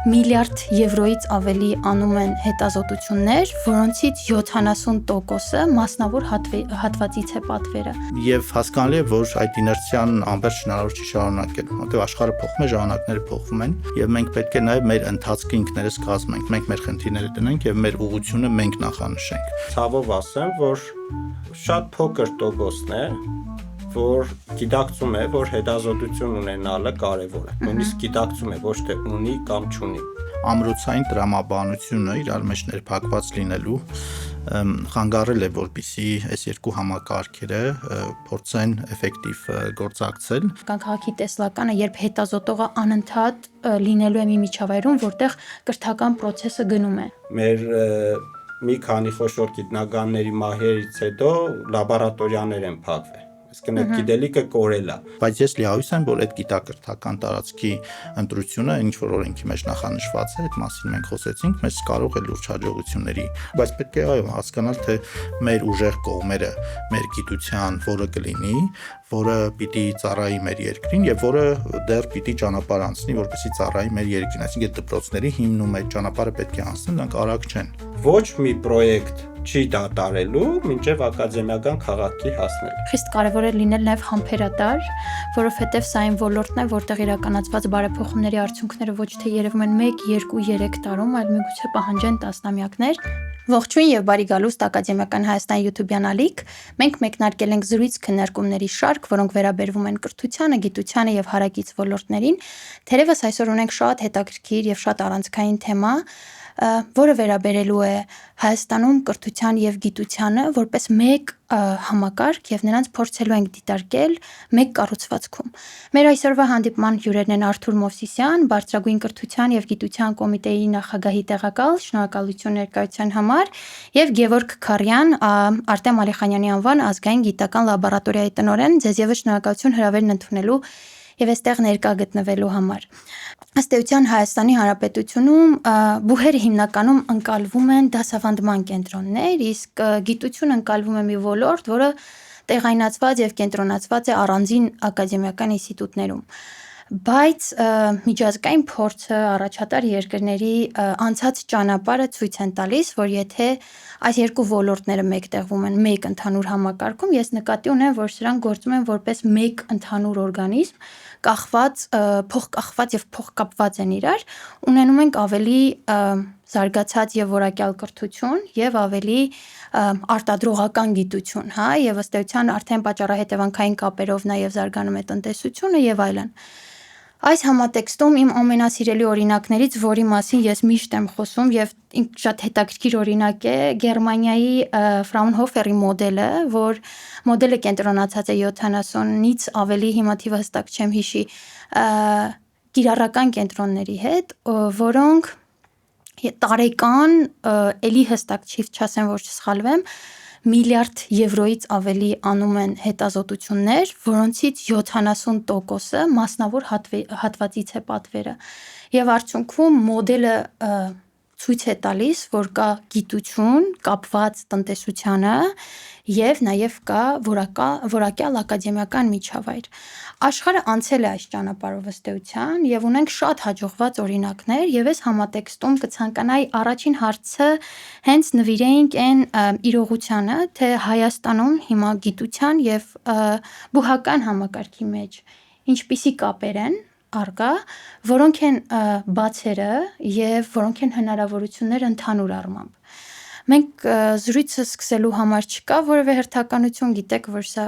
միլիարդ եվրոից ավելի անում են հետազոտություններ, որոնցից 70%-ը մասնավոր հատվածից է պատվերը։ Եվ հասկանալի է, որ այդ իներցիան անվերջ հնարավոր չի շարունակել, որտեղ աշխարհը փոխվում է, ժամանակները փոխվում են, եւ մենք պետք է նաեւ մեր ընթացքը ինքներս կազմենք, մենք մեր խնդիրները դնենք եւ մեր ուղղությունը մենք նախանշենք։ Ցավով ասեմ, որ շատ փոքր տոկոսն է, որ գիտակցում է, որ հետազոտություն ունենալը կարևոր է։ Նույնիսկ գիտակցում է, ոչ թե ունի կամ չունի։ Ամրոցային տրամաբանությունը իրար մեջ ներփակված լինելու խանգարել է, որպեսզի այս երկու համակարգերը փորձեն էֆեկտիվ գործակցել։ Կան քաղաքի տեսլականը, երբ հետազոտողը անընդհատ լինելու է մի միջավայրում, որտեղ կրթական process-ը գնում է։ Մեր մի քանի խոշոր գիտնականների մահերից հետո լաբորատորիաներ են փակվել։ Իսկ այդ գիտելիքը կորել է։ Բայց ես լիահույս եմ, որ այդ գիտակրթական տարածքի ընտրությունը, ինչ որ օրենքի մեջ նախանշված է, այդ մասին մենք խոսեցինք, մեզ կարող է լուրջ հաջողությունների, բայց պետք է հասկանալ, թե մեր ուժեղ կողմերը, մեր գիտության, որը կլինի, որը պիտի ծառայի մեր երկրին եւ որը դեռ պիտի ճանապարհ անցնի, որպեսզի ծառայի մեր երկրին, այսինքն դպրոցների հիմնում այդ ճանապարհը պետք է անցնեն, դրանք արագ չեն։ Ոչ մի պրոյեկտ չի դատարելու մինչև ակադեմիական քաղաքի հասնելը։ Խիստ կարևոր է լինել նաև համբերատար, որովհետև սա այն ոլորտն է, որտեղ իրականացված բարեփոխումների արդյունքները ոչ թե երևում են 1, 2, 3 տարում, այլ միգուցե պահանջեն տասնամյակներ։ Ողջույն եւ բարի գալուստ Ակադեմիական Հայաստան YouTube-յան ալիք։ Մենք մեկնարկել ենք զրույց քննարկումների շարք, որոնք վերաբերվում են կրթությանը, գիտությանը եւ հարակից ոլորտներին։ Թերևս այսօր ունենք շատ հետաքրքիր եւ շատ առանցքային թեմա, որը վերաբերելու է Հայաստանում կրթության եւ գիտությանը որպես մեկ համակարգ եւ նրանց փորձելու ենք դիտարկել մեկ կառուցվածքում։ Մեր այսօրվա հանդիպման հյուրերն են Արթուր Մովսիսյան, Բարձրագույն կրթության եւ գիտության կոմիտեի նախագահի տեղակալ, շնորհակալություն ներկայության համար, եւ Գևորգ Քարյան, Արտեմ Ալիխանյանի անվան ազգային գիտական լաբորատորիայի տնօրեն, ձեզ եւս շնորհակալություն հրավերն ընդունելու եւ այստեղ ներկա գտնվելու համար։ Ըստ էության Հայաստանի Հանրապետությունում բուհերը հիմնականում ընկալվում են դասավանդման կենտրոններ, իսկ գիտությունը ընկալվում է մի ոլորտ, որը տեղայնացված եւ կենտրոնացված է առանձին ակադեմիական ինստիտուտներում։ Բայց միջազգային փորձը առաջատար երկրների անցած ճանապարհը ցույց են տալիս, որ եթե այս երկու ոլորտները մեկտեղվում են մեկ ընդհանուր համակարգում, ես նկատի ունեմ, որ սրանք գործում են որպես մեկ ընդհանուր օրգանիզմ, կախված, փոխկախված եւ փոխկապված են իրար, ունենում ենք ավելի զարգացած եւ որակյալ կրթություն եւ ավելի արտադրողական գիտություն, հա, եւ ըստ էության արդեն պատճառահետևանքային կապերով նաեւ զարգանում է տնտեսությունը եւ այլն։ Այս համատեքստում իմ ամենասիրելի օրինակներից, որի մասին ես միշտ եմ խոսում եւ շատ հետաքրքիր օրինակ է Գերմանիայի Ֆրաունհոֆերի մոդելը, որ մոդելը կենտրոնացած է 70-ից ավելի, հիմա թիվը հստակ չեմ հիշի, կիրառական կենտրոնների հետ, որոնք տարեկան, էլի հստակ չասեմ, որ չսխալվեմ, միլիարդ եվրոից ավելի անում են հետազոտություններ, որոնցից 70%-ը մասնավոր հատվածից է պատվերը։ Եվ արդյունքում մոդելը ցույց է տալիս, որ կա գիտություն կապված տնտեսությանը եւ նաեւ կա որակյալ ակադեմիական միջավայր։ Աշխարհը անցել է այս ճանապարհով ըստ էության եւ ունենք շատ հաջողված օրինակներ եւ այս համատեքստում կցանկանայի առաջին հարցը հենց նվիրեինք այն իրողությանը, թե Հայաստանում հիմա գիտության եւ բուհական համակարգի մեջ ինչպիսի կապեր են առկա, որոնք են բացերը եւ որոնք են հնարավորությունները ընդհանուր առմամբ։ Մենք զրույցը սկսելու համար չկա որևէ հերթականություն, գիտեք, որ սա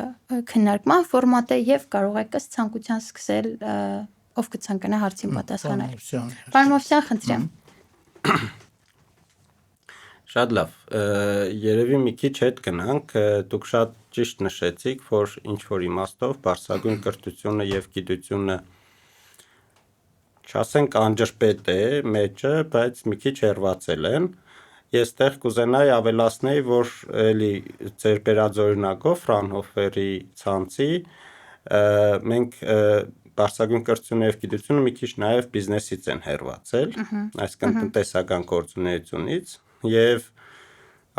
քննարկման ֆորմատ է եւ կարող եք ըստ ցանկության սկսել, ով կցանկանա հարցին պատասխանել։ Պարոն Մովսիսյան, խնդրեմ։ Շատ լավ, երևի մի քիչ հետ գնանք, դուք շատ ճիշտ նշեցիք, որ ինչ-որ իմաստով բարձրագույն կրթությունը եւ գիտությունը չասենք անջրպետ է մեջը, բայց մի քիչ հեռացել են։ Ես տեղ կուզենայի ավելացնել, որ էլի ձեր բերած օրինակով Ֆրաունհոֆերի ցանցի մենք բարձրագույն կրթությունը եւ գիտությունը մի քիչ նաեւ բիզնեսից են հեռացել, այսինքն տնտեսական գործունեությունից եւ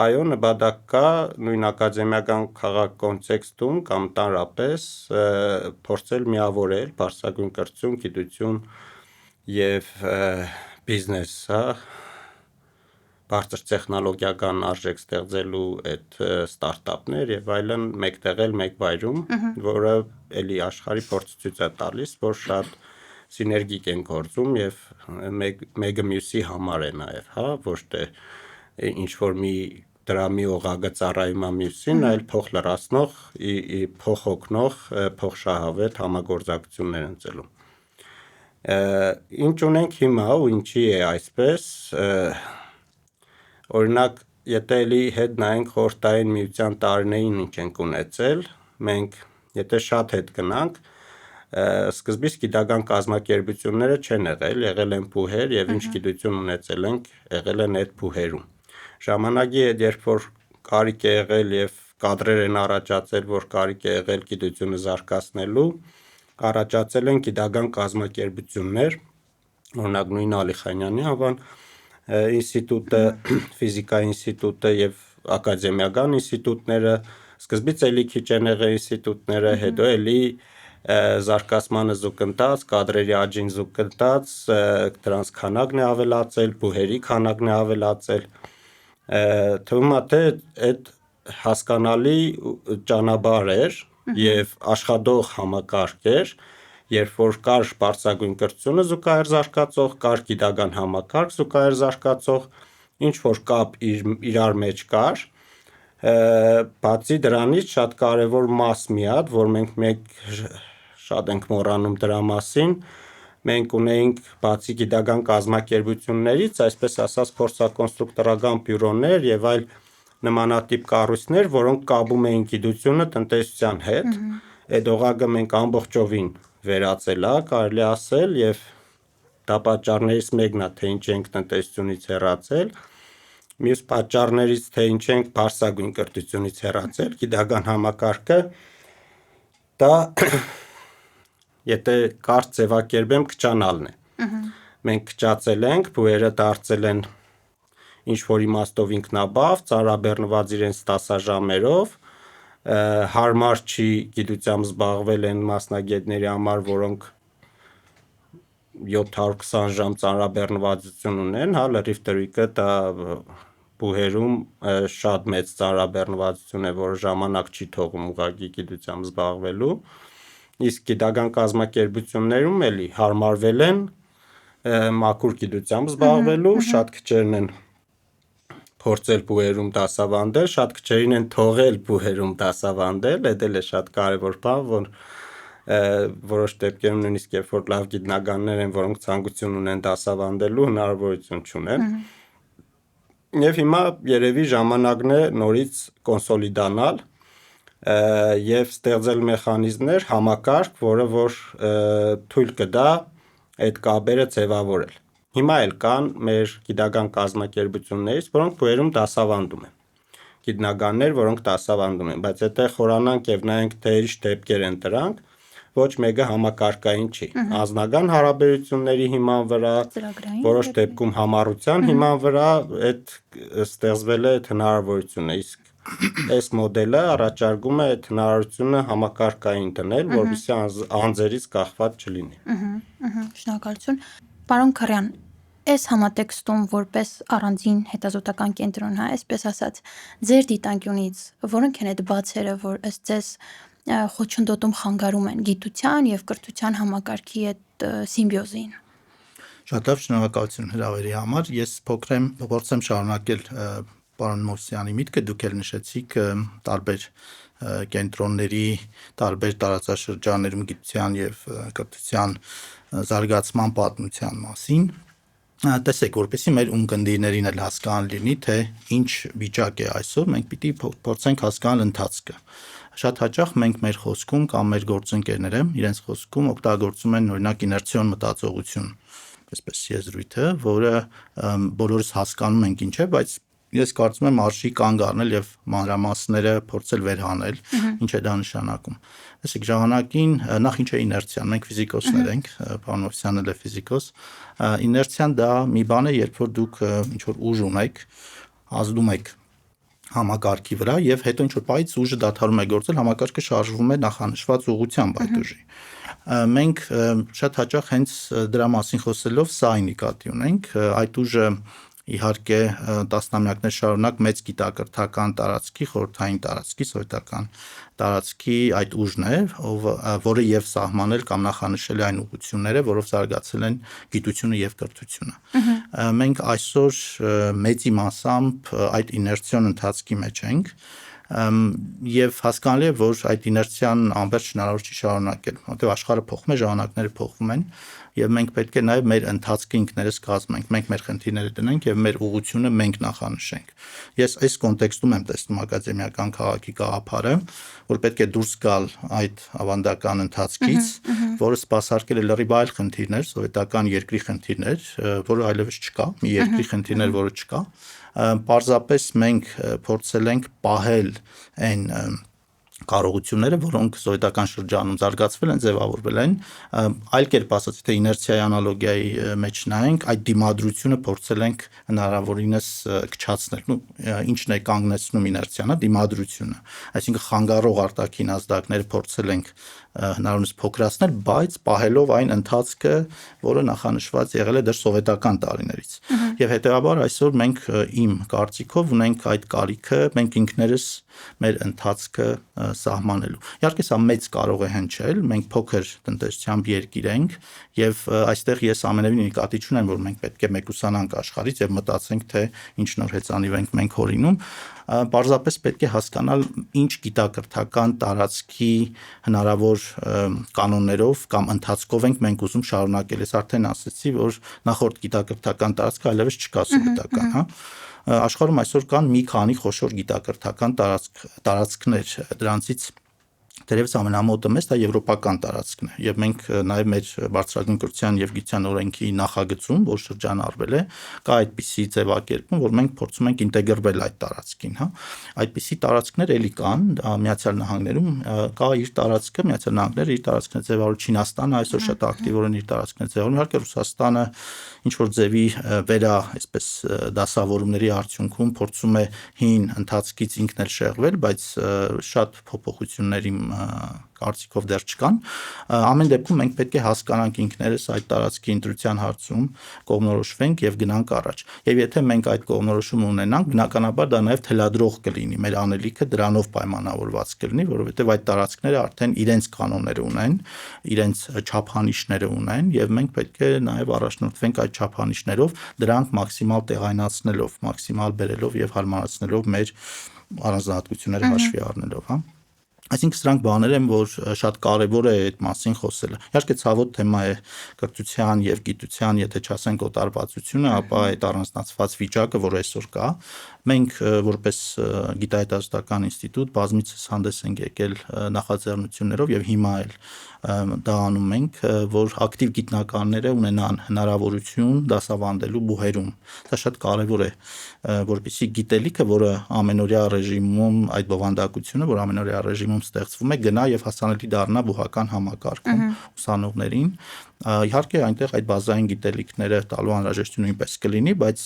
այո, նպատակ կա նույն ակադեմիական քաղաք կոնտեքստում կամ տարապես փորձել միավորել բարձրագույն կրթություն, գիտություն եւ բիզնես, հա, բարձր տեխնոլոգիական արժեք ստեղծելու այդ ստարտափներ եւ այլն մեկտեղ էլ մեկ վայրում, որը էլի աշխարհի փորձ ցույց է տալիս, որ շատ սիներգիկ են գործում եւ մեկը մյուսի համար է նաեւ, հա, ոչ թե ինչ որ մի դրամի օղակը ծառայում է մյուսին, այլ փող լրացնող, փող օգնող, փող շահավետ համագործակցություններ են ծելում։ Ինչ ունենք հիմա ու ինչի է այսպես, օրինակ, եթե էլի հետ նայենք խորհրդային միության տարիներին ինչ ենք ունեցել, մենք եթե շատ հետ գնանք, սկզբից գիտական կազմակերպությունները չեն եղել են փուհեր եւ ինչ գիտություն ունեցել ենք, եղել են այդ փուհերում։ Ժամանակի հետ երբ որ կարիք է եղել եւ կադրեր են առաջացել, որ կարիք է եղել գիտությունը զարգացնելու, առաջացել են գիտական կազմակերպություններ, օրինակ նույն Ալիխանյանի անվան ինստիտուտը, ֆիզիկայի ինստիտուտը եւ ակադեմիական ինստիտուտները, սկզբից էլի քիչ են եղել ինստիտուտները, հետո էլի զարգացմանը զուգընթաց, կադրերի աճին զուգընթաց, դրանց քանակն է ավելացել, բուհերի քանակն է ավելացել, թվում է թե այդ հասկանալի ճանապարհ էր եւ աշխատող համակարգ էր, երբ որ կար բարձրագույն կրթությունը զուգահեռ զարգացող, կար գիտական համակարգ զուգահեռ զարգացող, ինչ որ կապ իրար մեջ կար, բացի դրանից շատ կարևոր մաս մի հատ, որ մենք շատ ենք մոռանում դրա մասին, մենք ունեինք բացի գիտական կազմակերպություններից, այսպես ասած փորձակոնստրուկտորական բյուրոներ եւ այլ նմանատիպ կառույցներ, որոնք կապում էին գիտությունը տնտեսության հետ, այդ օղակը մենք ամբողջովին վերածել է, կարելի ասել, եւ դա պատճառներից մեկն է, թե ինչ ենք տնտեսությունից հեռացել, մյուս պատճառներից, թե ինչ ենք բարձրագույն կրթությունից հեռացել, գիտական համակարգը, դա եթե կարճ ձևակերպեմ քչանալն է։ Մենք քչացել ենք, բուհերը դարձել են ինչ որ իմաստով ինքնաբավ, ծանրաբեռնված իրենց տասաժամերով, հարմար չի գիտությամբ զբաղվել են մասնագետների համար, որոնք 720 ժամ ծանրաբեռնվածություն ունեն, հա, լրիվ տրույկը դա բուհերում շատ մեծ ծանրաբեռնվածություն է, որը ժամանակ չի թողում ուղղակի գիտությամբ զբաղվելու, իսկ գիտական կազմակերպություններում էլի հարմարվել են մաքուր գիտությամբ զբաղվելու, շատ քչերն են փորձել բուհերում դասավանդել, շատ քչերին են թողել բուհերում դասավանդել, դա էլ է շատ կարևոր բան, որ որոշ դեպքերում նույնիսկ երբ որ լավ գիտնականներ են, որոնք ցանկություն ունեն դասավանդելու, հնարավորություն չունեն։ Եվ հիմա երևի ժամանակն է նորից կոնսոլիդանալ եւ ստեղծել մեխանիզմներ, համակարգ, որը որ թույլ կտա այդ կապերը ձևավորել։ Հիմա էլ կան մեր գիտական կազմակերպություններից, որոնք բուհերում դասավանդում են։ Գիտնականներ, որոնք դասավանդում են, բայց եթե խորանանք եւ նայենք թե ինչ դեպքեր են դրանք, ոչ մեկը համակարգային չի։ Անձնական հարաբերությունների հիման վրա, որոշ դեպքում համառության հիման վրա այդ ստեղծվել է այդ հնարավորությունը, իսկ այս մոդելը առաջարկում է այդ հնարավորությունը համակարգային դնել, որովհետեւ անձերից կախված չլինի։ Շնորհակալություն։ Պարոն Քարյան, այս համատեքստում որպես առանձին հետազոտական կենտրոն, հա, այսպես ասած, ձեր դիտանկյունից որոնք են այդ բացերը, որ ըստ ձեզ խոչընդոտում խանգարում են գիտության եւ կրթության համակարգի այդ սիմբիոզին։ Շատ լավ, շնորհակալություն հրավերի համար։ Ես փորձեմ շարունակել պարոն Մովսյանի միտքը, դուք էլ նշեցիք տարբեր կենտրոնների, տարբեր տարածաշրջաններում գիտության եւ կրթության զարգացման պատմության մասին։ Տեսեք, որպեսզի մեր ունկնդիրներին էլ հասկանալ լինի, թե ինչ վիճակ է այսօր, մենք պիտի փորձենք հասկանալ ընթացքը։ Շատ հաճախ մենք մեր խոսքում կամ մեր գործընկերները իրենց խոսքում օգտագործում են օրինակ իներցիոն մտածողություն, այսպես եզրույթը, որը բոլորս հասկանում ենք ինչ է, բայց ես կարծում եմ արժի կանգ առնել եւ մանրամասները փորձել վերհանել, ինչ է դա նշանակում։ Տեսեք, ժամանակին նախ ինչ է իներցիան, մենք ֆիզիկոսներ ենք, պարոն Մովսյանն էլ է ֆիզիկոս։ Իներցիան դա մի բան է, երբ որ դուք ինչ որ ուժ ունեք, ազդում եք համակարգի վրա եւ հետո ինչ որ պայից ուժը դադարում է գործել, համակարգը շարժվում է նախանշված ուղղությամբ այդ ուժի։ Մենք շատ հաճախ հենց դրա մասին խոսելով սա նկատի ունենք, այդ ուժը իհարկե տասնամյակներ շարունակ մեծ գիտակրթական տարածքի, խորհրդային տարածքի, սովետական տարածքի այդ ուժն է, որը եւ սահմանել կամ նախանշել է այն ուղղությունները, որով զարգացել են գիտությունը եւ կրթությունը։ Մենք այսօր մեծի մասամբ այդ իներցիոն ընթացքի մեջ ենք, եւ հասկանալի է, որ այդ իներցիան անվերջ հնարավոր չի շարունակել, որտեղ աշխարհը փոխվում է, ժամանակները փոխվում են, եւ մենք պետք է նաեւ մեր ընթացքը ինքներս կազմենք, մենք մեր խնդիրները դնենք եւ մեր ուղղությունը մենք նախանշենք։ Ես այս կոնտեքստում եմ տեսնում ակադեմիական քաղաքի գաղափարը, որ պետք է դուրս գալ այդ ավանդական ընթացքից, որը սպասարկել է լրիվ այլ խնդիրներ, սովետական երկրի խնդիրներ, որը այլևս չկա, մի երկրի խնդիրներ, որը չկա։ Պարզապես մենք փորձել ենք պահել այն կարողությունները, որոնք սովետական շրջանում զարգացվել են, ձևավորվել են, այլ կերպ ասած, թե իներցիայի անալոգիայի մեջ նայենք, այդ դիմադրությունը փորձել ենք հնարավորինս քչացնել։ Ինչն է կանգնեցնում իներցիան, դիմադրությունը, այսինքն խանգարող արտաքին ազդակները փորձել ենք հնարավորինս փոքրացնել, բայց պահելով այն ընթացքը, որը նախանշված եղել է դեռ սովետական տարիներից։ Եվ հետեւաբար այսօր մենք իմ կարծիքով ունենք այդ կարիքը, մենք ինքներս մեր ընթացքը սահմանելու։ Իհարկե սա մեծ կարող է հնչել, մենք փոքր տնտեսությամբ երկիր ենք եւ այստեղ ես ամենևին նկատի չունեմ, որ մենք պետք է մեկուսանանք աշխարհից եւ մտածենք, թե ինչ նոր հեծանիվ ենք մենք հորինում, պարզապես պետք է հասկանալ ինչ գիտակրթական տարածքի հնարավոր կանոններով կամ ընթացքով ենք մենք ուզում շարունակել։ Ես արդեն ասացի, որ նախորդ գիտակրթական տարածքը այլևս չկա սովետական, հա։ Աշխարհում այսօր կան մի քանի խոշոր գիտակրթական տարածքներ, դրանցից Դերևս ամենամոտը մեծ դա եվրոպական տարածքն է, եւ մենք նաեւ մեր բարձրագույն կրթության եւ գիտության օրենքի նախագծում, որ շրջանառվել է, կա այդպիսի ձևակերպում, որ մենք փորձում ենք ինտեգրվել այդ տարածքին, հա։ Այդպիսի տարածքներ էլի կան, Միացյալ Նահանգներում կա իր տարածքը, Միացյալ Նահանգները իր տարածքն է ձևավորել, Չինաստանը այսօր շատ ակտիվորեն իր տարածքն է ձևավորում, իհարկե Ռուսաստանը ինչ որ ձևի վերա, այսպես դասավորումների արդյունքում փորձում է հին ընթացքից ինքն էլ շեղվել, բայց շատ փոփոխությունների կարծիքով դեռ չկան։ Ամեն դեպքում մենք պետք է հասկանանք ինքներս այդ տարածքի ընտրության հարցում կողմնորոշվենք եւ գնանք առաջ։ Եվ եթե մենք այդ կողմնորոշումը ունենանք, բնականաբար դա նաեւ թելադրող կլինի, մեր անելիքը դրանով պայմանավորված կլինի, որովհետեւ այդ տարածքները արդեն իրենց կանոններ ունեն, իրենց չափանիշները ունեն եւ մենք պետք է նաեւ առաջնորդվենք այդ չափանիշներով, դրանք մաքսիմալ տեղայնացնելով, մաքսիմալ բերելով եւ հարմարացնելով մեր առանձնահատկությունները հաշվի առնելով, հա։ Այսինքն սրանք բաներ են, որ շատ կարևոր է այդ մասին խոսելը։ Իհարկե ցավոտ թեմա է կրթության եւ գիտության, եթե չասենք օտարվածությունը, ապա այդ առանձնացված վիճակը, որ այսօր կա, մենք որպես գիտահետազոտական ինստիտուտ բազմիցս հանդես ենք եկել նախաձեռնություններով եւ հիմա էլ դա անում ենք, որ ակտիվ գիտնականները ունենան հնարավորություն դասավանդելու բուհերում։ Դա շատ կարևոր է, որպեսզի գիտելիքը, որը ամենօրյա ռեժիմում, այդ բովանդակությունը, որ ամենօրյա ռեժիմում ստեղծվում է, գնա եւ հասանելի դառնա բուհական համակարգում ուսանողներին։ Իհարկե այնտեղ այդ բազային գիտելիքները տալու անհրաժեշտություն նույնպես կլինի, բայց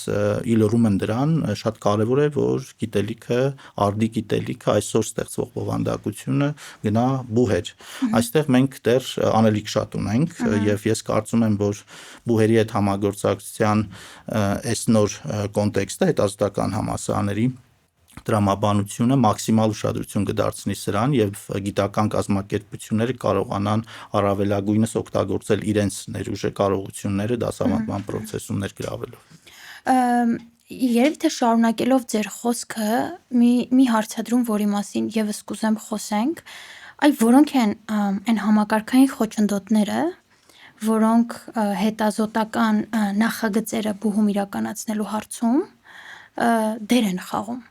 ի լրումն դրան շատ կարևոր է, որ գիտելիքը, արդի գիտելիքը, այսօր ստեղծվող բովանդակությունը գնա բուհեր։ Այստեղ մենք դեռ անելիք շատ ունենք եւ ես կարծում եմ, որ բուհերի հետ համագործակցության այս նոր կոնտեքստը հետազոտական համալսարանների տրամաբանությունը մաքսիմալ ուշադրություն կդարձնի սրան եւ գիտական կազմակերպությունները կարողանան առավելագույնս օգտագործել իրենց ներուժը կարողությունները դասավանդման process-ում ներգրավելով։ Երբ թե շարունակելով ձեր խոսքը մի հարցադրում, որի մասին եւս կուզեմ խոսենք, այ որոնք են այն համակարգային խոչընդոտները, որոնք հետազոտական նախագծերը բուհում իրականացնելու հարցում դեր են խաղում։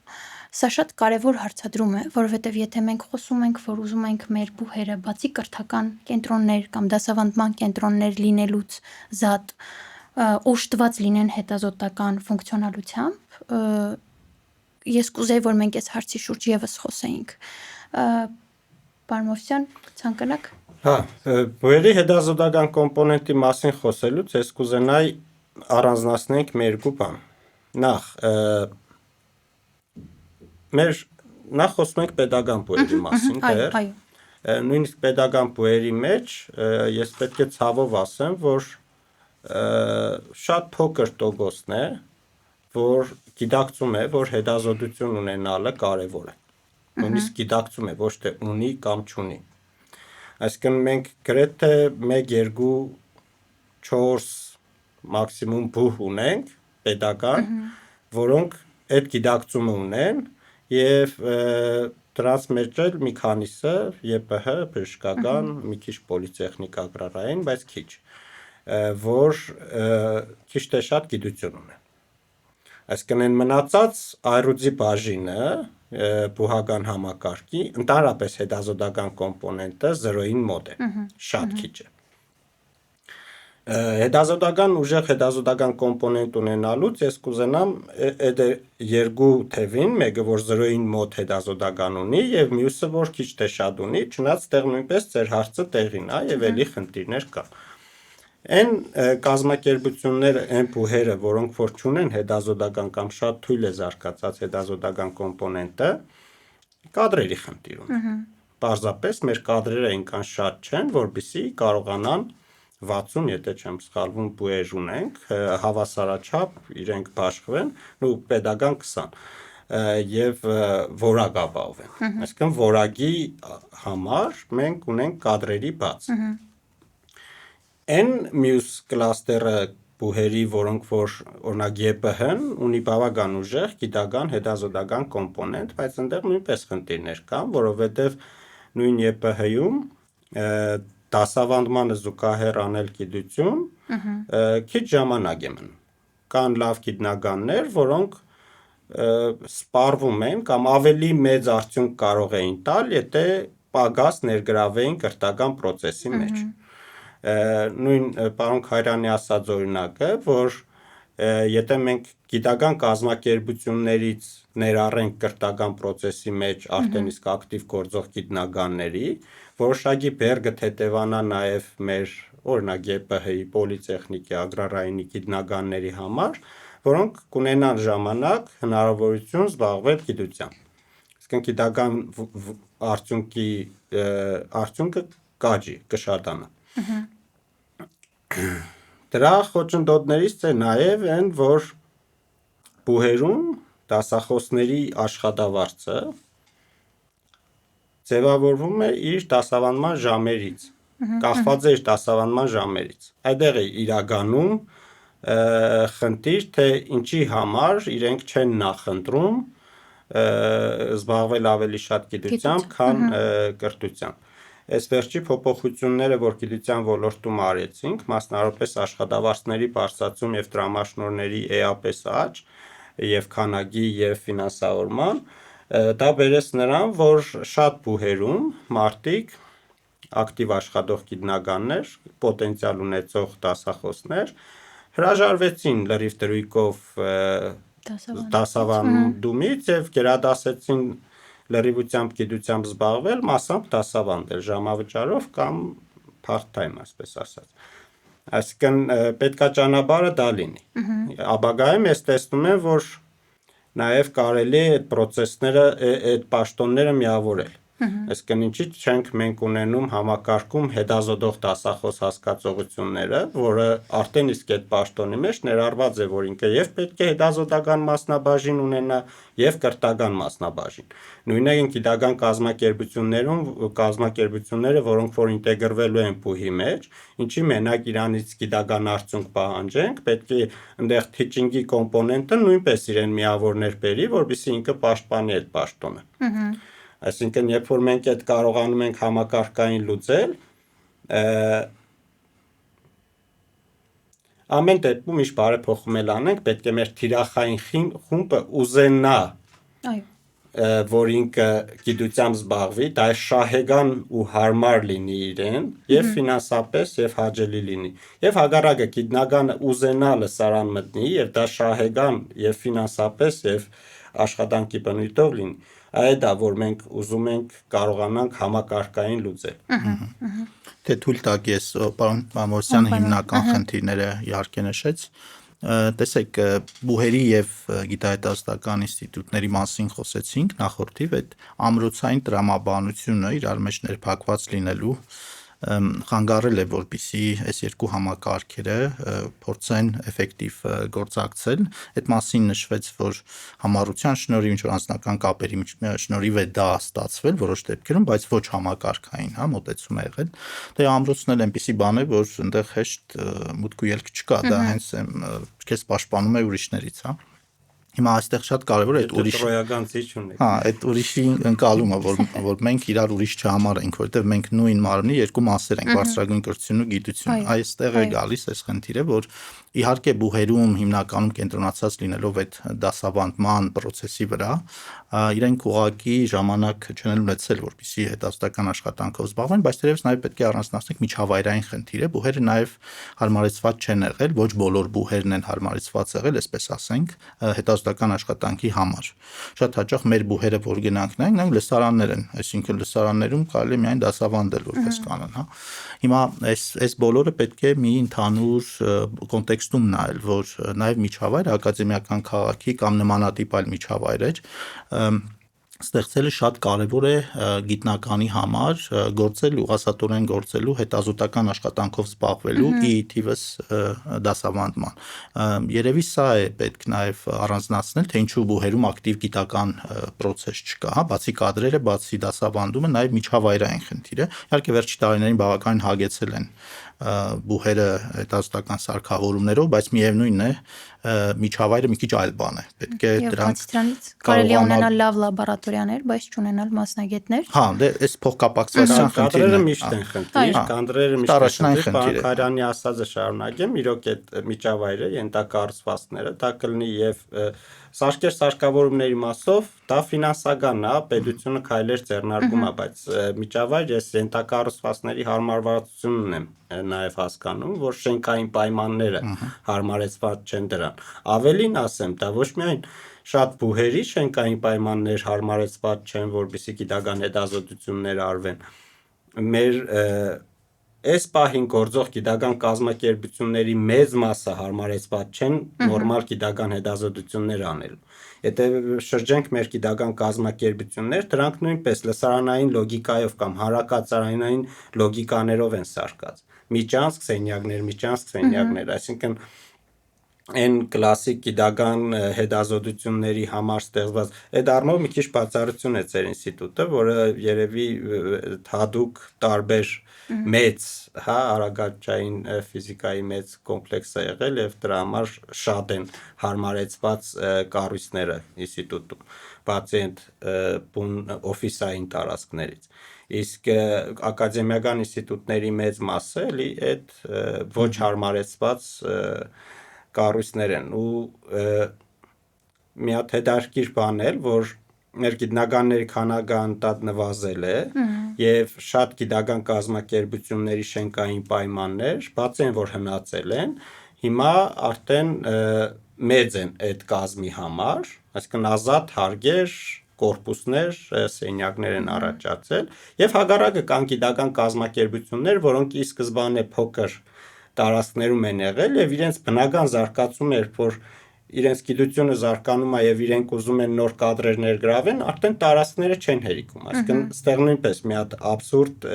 Սա շատ կարևոր հարցադրում է, որովհետև եթե մենք խոսում ենք, որ ուզում ենք մեր բուհերը բացի կրթական կենտրոններ կամ դասավանդման կենտրոններ լինելուց զատ օժտված լինեն հետազոտական ֆունկցիոնալությամբ, ես կուզեի, որ մենք այս հարցի շուրջ եւս խոսեինք։ Պարոն Մովսյան, ցանկանաք։ Հա, բուհերի հետազոտական կոմպոնենտի մասին խոսելուց ես կուզենայի առանձնացնենք մի երկու բան։ Նախ մեր նախ խոսում ենք pedagogan բուհերի մասին, դեռ նույնիսկ pedagogan բուհերի մեջ ես պետք է ցավով ասեմ, որ շատ փոքր տոկոսն է, որ գիտակցում է, որ հետազոտություն ունենալը կարևոր է։ Նույնիսկ գիտակցում է, ոչ թե ունի կամ չունի։ Այսինքն մենք գրեթե 1, 2, 4 մաքսիմում բուհ ունենք, pedagogan, որոնք այդ գիտակցումը ունեն եւ դրանց մեջ էլ մի քանիսը ԵՊՀ, բժշկական, մի քիչ պոլիտեխնիկ ագրարային, բայց քիչ, որ քիչ թե շատ գիտություն ունեն։ Այսինքն այն մնացած այրուձի բաժինը բուհական համակարգի ընդհանրապես հետազոտական կոմպոնենտը 0-ին մոտ է, շատ քիչ է։ Հետազոտական ուժեղ հետազոտական կոմպոնենտ ունենալուց ես կուզենամ այդ երկու թևին, մեկը որ 0-ին մոտ հետազոտական ունի եւ մյուսը որ քիչ թե շատ ունի, չնայած տեղ նույնպես ձեր հարցը տեղին է եւ էլի խնդիրներ կան։ Այն կազմակերպությունները, այն բուհերը, որոնք որ չունեն հետազոտական կամ շատ թույլ է զարգացած հետազոտական կոմպոնենտը, կադրերի խնդիր ունեն։ Պարզապես մեր կադրերը այնքան շատ չեն, որպեսզի կարողանան 60, եթե չեմ սխալվում, բուհեր ունենք, հավասարաչափ իրենք բաշխվեն, ու pedagogan 20 եւ որակ ապահովեն։ Այսինքն որակի համար մենք ունենք կադրերի բաց։ Այն մյուս կլաստերը բուհերի, որոնք որ օրինակ ԵՊՀ-ն ունի բավական ուժեղ գիտական հետազոտական կոմպոնենտ, բայց այնտեղ նույնպես խնդիրներ կան, որովհետեւ նույն ԵՊՀ-ում դասավանդմանը զուգահեռ անել գիտություն քիչ ժամանակ է մնում։ Կան լավ գիտնականներ, որոնք սպառվում են կամ ավելի մեծ արդյունք կարող էին տալ, եթե պակաս ներգրավեին կրթական process-ի մեջ։ Նույն պարոն Քարյանի ասած օրինակը, որ եթե մենք գիտական կազմակերպություններից ներառենք կրթական process-ի մեջ արդեն իսկ ակտիվ գործող գիտնականների, որոշակի բերգը թեթևանա նաև մեր օրինակ ԵՊՀ-ի, պոլիտեխնիկի, ագրարայինի գիտնականների համար, որոնք կունենան ժամանակ, հնարավորություն զբաղվել գիտությամբ։ Այսինքն գիտական արդյունքը կաճի, կշատանա։ Դրա խոչընդոտներից է նաև այն, որ բուհերում դասախոսների աշխատավարձը ձևավորվում է իր դասավանդման ժամերից, կախված է իր դասավանդման ժամերից։ Այդտեղ է իրականում խնդիր, թե ինչի համար իրենք չեն նախընտրում զբաղվել ավելի շատ գիտությամբ, քան կրթությամբ։ Այս վերջի փոփոխությունները, որ գիտության ոլորտում արեցինք, մասնավորապես աշխատավարձների բարձրացում եւ տրամաշնորհների էապես աճ եւ քանակի եւ ֆինանսավորման, դա բերեց նրան, որ շատ բուհերում մարդիկ ակտիվ աշխատող գիտնականներ, պոտենցիալ ունեցող դասախոսներ հրաժարվեցին լրիվ դրույքով դասավանդումից եւ գերադասեցին լրիվությամբ գիտությամբ զբաղվել, մասամբ դասավանդել ժամավճարով կամ part-time, այսպես ասած։ Այսինքն պետքա ճանապարհը դա լինի։ Ապագայում ես տեսնում եմ, որ նաև կարելի է այդ process-ները, այդ պաշտոնները միավորել։ Այսինքն ինչի չենք մենք ունենում համակարգում հետազոտող դասախոս հասկացողությունները, որը արդեն իսկ այդ պաշտոնի մեջ ներառված է, որ ինքը եւ պետք է հետազոտական մասնաբաժին ունենա եւ կրթական մասնաբաժին։ Նույնն է գիտական կազմակերպությունները, որոնք որ ինտեգրվելու են բուհի մեջ, ինչի մենակ իրանից գիտական արդյունք պահանջենք, պետք է այնտեղ teaching-ի կոմպոնենտը նույնպես իրեն միավորներ բերի, որպեսզի ինքը պաշտպանի այդ պաշտոնը։ Այսինքն, երբ որ մենք այդ կարողանում ենք համակարգային լուծել, ամեն դեպքում ինչ բարեփոխում էլ անենք, պետք է մեր թիրախային խումբը ուզենա, որ ինքը գիտությամբ զբաղվի, դա շահեգան ու հարմար լինի իրեն, եւ ֆինանսապես եւ հաճելի լինի։ Եվ հակառակը գիտնականը ուզենա լսարան մտնի եւ դա շահեգան եւ ֆինանսապես եւ աշխատանքի բնույթով լինի։ Այդ է, որ մենք ուզում ենք կարողանանք համակարգային լուծել։ Թե թույլ տաք ես պարոն Մամորսյանը հիմնական խնդիրները իհարկե նշեց, Տեսեք, բուհերի եւ գիտահետազոտական ինստիտուտների մասին խոսեցինք նախորդիվ, այդ ամրոցային տրամաբանությունը իրար մեջ ներփակված լինելու խանգարել է, որպեսզի այս երկու համակարգերը փորձեն էֆեկտիվ գործակցել։ Այդ մասին նշվեց, որ համառության շնորհիվ, ինչ որ անձնական կապերի շնորհիվ է դա ստացվել որոշ դեպքերում, բայց ոչ համակարգային, մոտեցում է եղել։ Դե ամրոցն էլ այնպիսի բան է, որ այնտեղ հեշտ մուտք ու ելք չկա, դա հենց քեզ պաշտպանում է ուրիշներից, Հիմա այստեղ շատ կարևոր է այդ ուրիշ տրոյական ցիչ ունի։ Այդ ուրիշի ընկալումը, որ մենք իրար ուրիշ չհամարենք, որովհետև մենք նույն մարմնի երկու մասեր ենք, բարձրագույն կրթություն ու գիտություն։ Այստեղ է գալիս այս խնդիրը, որ իհարկե բուհերում հիմնականում կենտրոնացած լինելով այդ դասավանդման process-ի վրա, իրենք ուղղակի ժամանակ չեն ունեցել, որպեսզի հետազոտական աշխատանքով զբաղվեն, բայց թերևս նաև պետք է առանձնացնենք միջավայրային խնդիրը։ Բուհերը նաև հարմարեցված չեն եղել, ոչ բոլոր բուհերն են հարմարեցված եղել, այսպես ասենք, հետազոտական աշխատանքի համար։ Շատ հաճախ մեր բուհերը, որ գնանք նայենք, լսարաններ են, այսինքն լսարաններում կարելի է միայն դասավանդել որպես կանոն, Հիմա այս բոլորը պետք է մի ընդհանուր կոնտեքստում նայել, որ նաև միջավայրը ակադեմիական քաղաքի կամ նմանատիպ այլ միջավայրեր ստեղծելը շատ կարևոր է գիտնականի համար գործելու, ասատորեն գործելու, հետազոտական աշխատանքով զբաղվելու ի թիվս դասավանդման։ Երևի սա է պետք նաև առանձնացնել, թե ինչու բուհերում ակտիվ գիտական process չկա, բացի կադրերը, բացի դասավանդումը, նաև միջավայրային խնդիրը։ Իհարկե վերջի տարիներին բավականին հագեցել են բուհերը հետազոտական սարքավորումներով, բայց միևնույնն է միջավայրը մի քիչ այլ բան է։ Պետք է դրանք կարելի է ունենալ լավ լաբորատորիաներ, բայց չունենալ մասնագետներ։ Դե այս փոխկապակցվածության կադրերը միշտ են խնդիր, կադրերը միշտ են խնդիր, Պանքարյանի ասածը շարունակեմ, իրոք այդ միջավայրը ենթակառուցվածքները դա կլինի եւ սարքավորումների մասով դա ֆինանսական է, պետությունը քայլեր ձեռնարկում է, բայց միջավայր ես ենթակառուցվածքների հարմարվածությունն եմ նաև հասկանում, որ շենքային պայմանները հարմարեցված չեն դրան։ Ավելին ասեմ, դա ոչ միայն շատ բուհերի շենքային պայմաններ հարմարեցված չեն, որպեսզի գիտական հետազոտություններ արվեն։ Մեր այս պահին գործող գիտական կազմակերպությունների մեծ մասը հարմարեցված չեն նորմալ գիտական հետազոտություններ անելու։ Եթե շրջենք մեր գիտական կազմակերպություններ, դրանք նույնպես լսարանային լոգիկայով կամ հարակացարանային լոգիկաներով են սարքած։ Միջանցք սենյակներ, այսինքն այն կլասիկ գիտական հետազոտությունների համար ստեղծված այդ առումով մի քիչ բացառություն է ձեր ինստիտուտը, որը երևի հատուկ տարբեր մեծ, արագաճային ֆիզիկայի մեծ կոմպլեքս է եղել եւ դրա համար շատ են հարմարեցված կառույցները ինստիտուտում, բացի այդ օֆիսային տարածքներից։ Իսկ ակադեմիական ինստիտուտների մեծ մասը էլի այդ ոչ հարմարեցված կառույցներ են ու մի հատ հետաքրքիր բան էլ, որ մեր գիտնականների քանակը անդադ նվազել է եւ շատ գիտական կազմակերպությունների շենքային պայմաններ, բացի այն որ հնացել են, հիմա արդեն մեծ են այդ կազմի համար, այսինքն ազատ հարգեր կորպուսներ, սենյակներ են առաջացել եւ հագարակը կան գիտական կազմակերպություններ, որոնք ի սկզբանե փոքր տարածքներում են եղել եւ իրենց բնական զարգացումը էր, որ իրենց գիտությունը զարգանում է եւ իրենք ուզում են նոր կադրեր ներգրավեն, արդեն տարածքները չեն հերիքում, այսինքն ստեղ նույնպես մի հատ աբսուրդ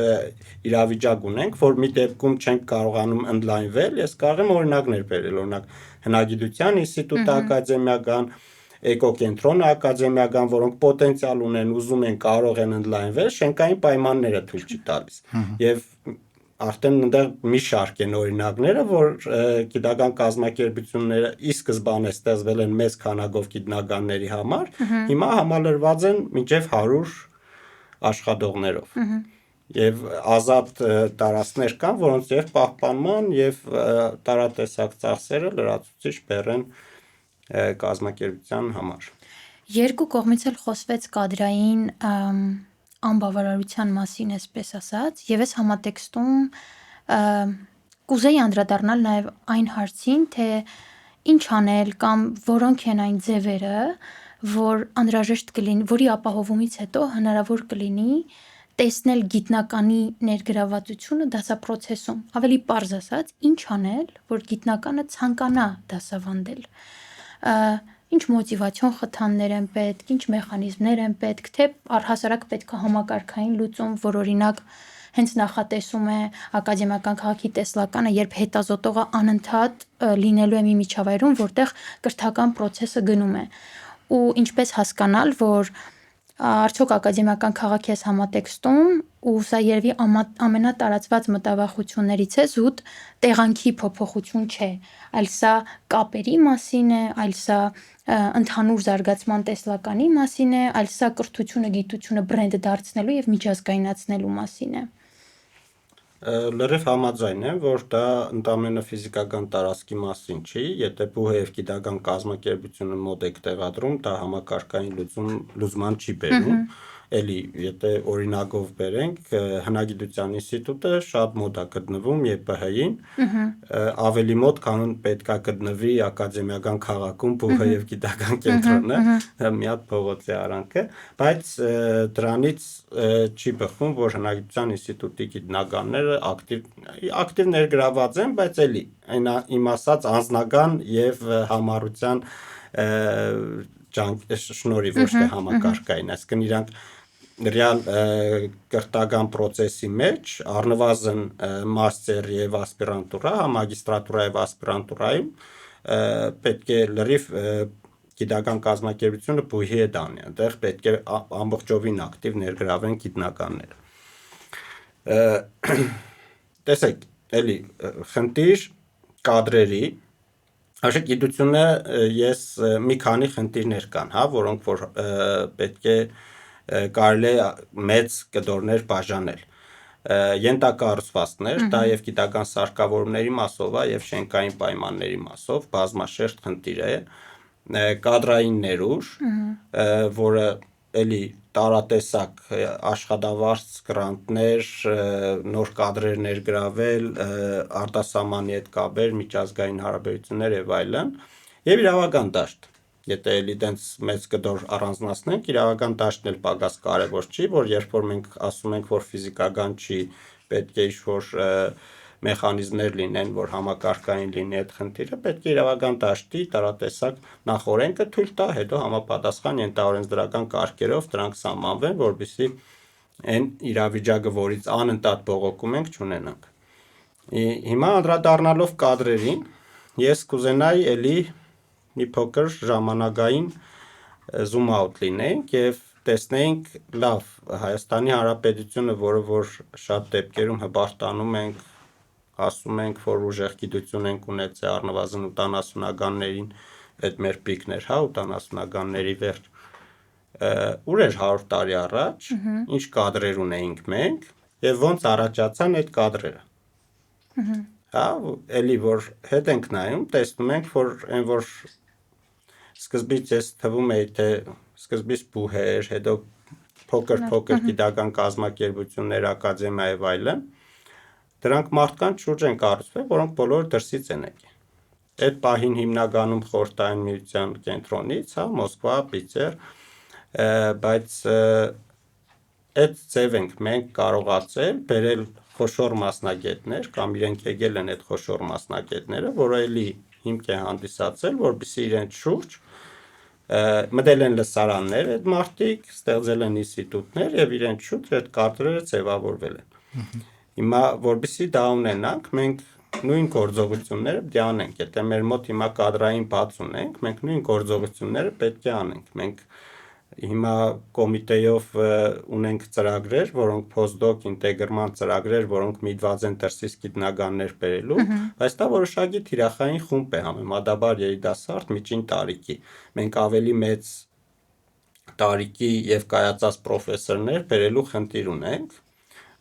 իրավիճակ ունենք, որ մի դեպքում չենք կարողանում ընդլայնվել, ես կարող եմ օրինակներ բերել, օրինակ հնագիտության ինստիտուտը ակադեմիական, էկոկենտրոնը ակադեմիական, որոնք պոտենցիալ ունեն, ուզում են, կարող են ընդլայնվել, շենքային պայմանները թույլ չի տալիս։ Եվ արդեն այնտեղ մի շարք են օրինակները, որ գիտական կազմակերպությունները ի սկզբանե ստեղծվել են մեծ քանակով գիտնականների համար, հիմա համալրված են մինչև 100 աշխատողներով։ Եվ ազատ տարածքներ կան, որոնց եւ պահպանման եւ տարատեսակ ծախսերը լրացուցիչ բեռեն կազմակերպության համար։ Երկու կողմից էլ խոսվեց կադրային անբավարարության մասին, այսպես ասած, եւ այս համատեքստում կուզեի անդրադառնալ նաեւ այն հարցին, թե ինչ անել կամ որոնք են այն ձևերը, որ անհրաժեշտ կլինի, որի ապահովումից հետո հնարավոր կլինի տեսնել գիտնականի ներգրավվածությունը դասապրոցեսում, ավելի պարզ ասած, ինչ անել, որ գիտնականը ցանկանա դասավանդել, ինչ մոտիվացիոն խթաններ են պետք, ինչ մեխանիզմներ են պետք, թե առհասարակ պետք է համակարգային լուծում, որ օրինակ հենց նախատեսում է ակադեմիական քաղաքի տեսլականը, երբ հետազոտողը անընդհատ լինելու է մի միջավայրում, որտեղ կրթական process-ը գնում է, ու ինչպես հասկանալ, որ արդյոք ակադեմիական քաղաքի ես համատեքստում, ու սա երևի ամենատարածված մտավախություններից է, զուտ տեղանքի փոփոխություն չէ, այլ սա կապերի մասին է, այլ սա ընդհանուր զարգացման տեսլականի մասին է, այլ սա կրթությունը, գիտությունը բրենդ դարձնելու եւ միջազգայնացնելու մասին է։ Լրիվ համաձայն եմ, որ դա ընդամենը ֆիզիկական տարածքի մասին չի, եթե բուհ եւ գիտական կազմակերպությունը մոտ եք տեղադրում, դա համակարգային լուծման չի բերում։ Էլի, եթե օրինակով բերենք, հնագիտության ինստիտուտը շատ մոտ է գտնվում ԵՊՀ-ին, ավելի մոտ, քան պետք է գտնվի ակադեմիական քաղաքում բուհ եւ գիտական կենտրոնը, մի հատ փողոցի արանքը, բայց դրանից չի բխում, որ հնագիտության ինստիտուտի գիտնականները ակտիվ ներգրաված են, բայց էլի իմ ասած անձնական եւ համառության շնորհիվ ոչ թե համակարգային, այսինքն իրանք ռեալ կրթական process-ի մեջ առնվազն մաստեր եւ ասպիրանտուրա, մագիստրատուրա եւ ասպիրանտուրայում պետք է լրիվ գիտական կազմակերպությունը բուհի է դանի, այնտեղ պետք է ամբողջովին ակտիվ ներգրավեն գիտնականները։ Տեսեք, էլի խնդիր կադրերի, Աշեք գիտությունը ես մի քանի խնդիրներ կան, հա, որոնք որ պետք է կարելի է մեծ կդորներ բաժանել։ Ենթակառուցվածքներ, դա եւ գիտական սարքավորումների մասով է եւ շենքային պայմանների մասով բազմաշերտ խնդիր է, կադրային ներուժ, որը էլի տարատեսակ աշխատավարձ գրանտներ, նոր կադրեր ներգրավել, արտասահմանի հետ կապեր, միջազգային հարաբերություններ եւ այլն, եւ իրավական դաշտ։ Եթե էլի տենց մեծ կդոր առանձնացնենք, իրավական դաշտն էլ պակաս կարևոր չի, որ երբ որ մենք ասում ենք, որ ֆիզիկական չի, պետք է ինչ-որ մեխանիզմներ լինեն, որ համակարգային լինի այդ խնդիրը, պետք է իրավական դաշտի տարատեսակ նախօրենքը թույլ տա, հետո համապատասխան ենթաօրենսդրական կարգերով դրանք սահմանվեն, որպեսզի այն իրավիճակը, որից անընդհատ բողոքում ենք, չունենանք։ Հիմա անդրադառնալով կադրերին, ես կուզենայի էլի մի փոքր ժամանակային zoom out լինենք եւ տեսնենք լավ Հայաստանի Հանրապետությունը, որը որ շատ դեպքերում հպարտանում ենք, ասում ենք, որ ուժեղ գիտություն ենք ունեցել առնվազն 80-ականներին, այդ մեր պիկներ, հա, 80-ականների վերջ, ուր էր 100 տարի առաջ, ինչ կադրեր ունեինք մենք եւ ոնց առաջացան այդ կադրերը։ Հա, էլի որ հետ ենք նայում, տեսնում ենք, որ այն որ սկզբից ես թվում է, թե սկզբից բուհ էր, հետո փոքր գիտական կազմակերպություններ, ակադեմիա եւ այլն, դրանք մարդկանց շուրջ են կառուցվել, որոնք բոլորը դրսից են եկել։ Այդ պահին հիմնականում Խորհրդային Միության կենտրոնից, հա, Մոսկվա, Պիտեր, բայց այդ ձև ենք մենք կարողացել բերել խոշոր մասնագետներ կամ իրենք եկել են այդ խոշոր մասնագետները, որը էլի հիմք է հանդիսացել, որպեսզի իրենց շուրջ մտել են լսարաններ, այդ մարդիկ ստեղծել են ինստիտուտներ եւ իրենց շուրջ այդ կադրերը ձևավորվել են։ Հիմա որպեսզի դա ունենանք, մենք նույն գործողությունները պետք է անենք։ Եթե մեր մոտ հիմա կադրային բաց ունենք, մենք նույն գործողությունները պետք է անենք։ Մենք հիմա կոմիտեով ունենք ծրագրեր, որոնք postdoc ինտեգրման ծրագրեր, որոնք միտված են դրսից գիտնականներ բերելու, բայց դա որոշակի թիրախային խումբ է համեմատաբար երիտասարդ միջին տարիքի։ Մենք ավելի մեծ տարիքի եւ կայացած պրոֆեսորներ բերելու խնդիր ունենք,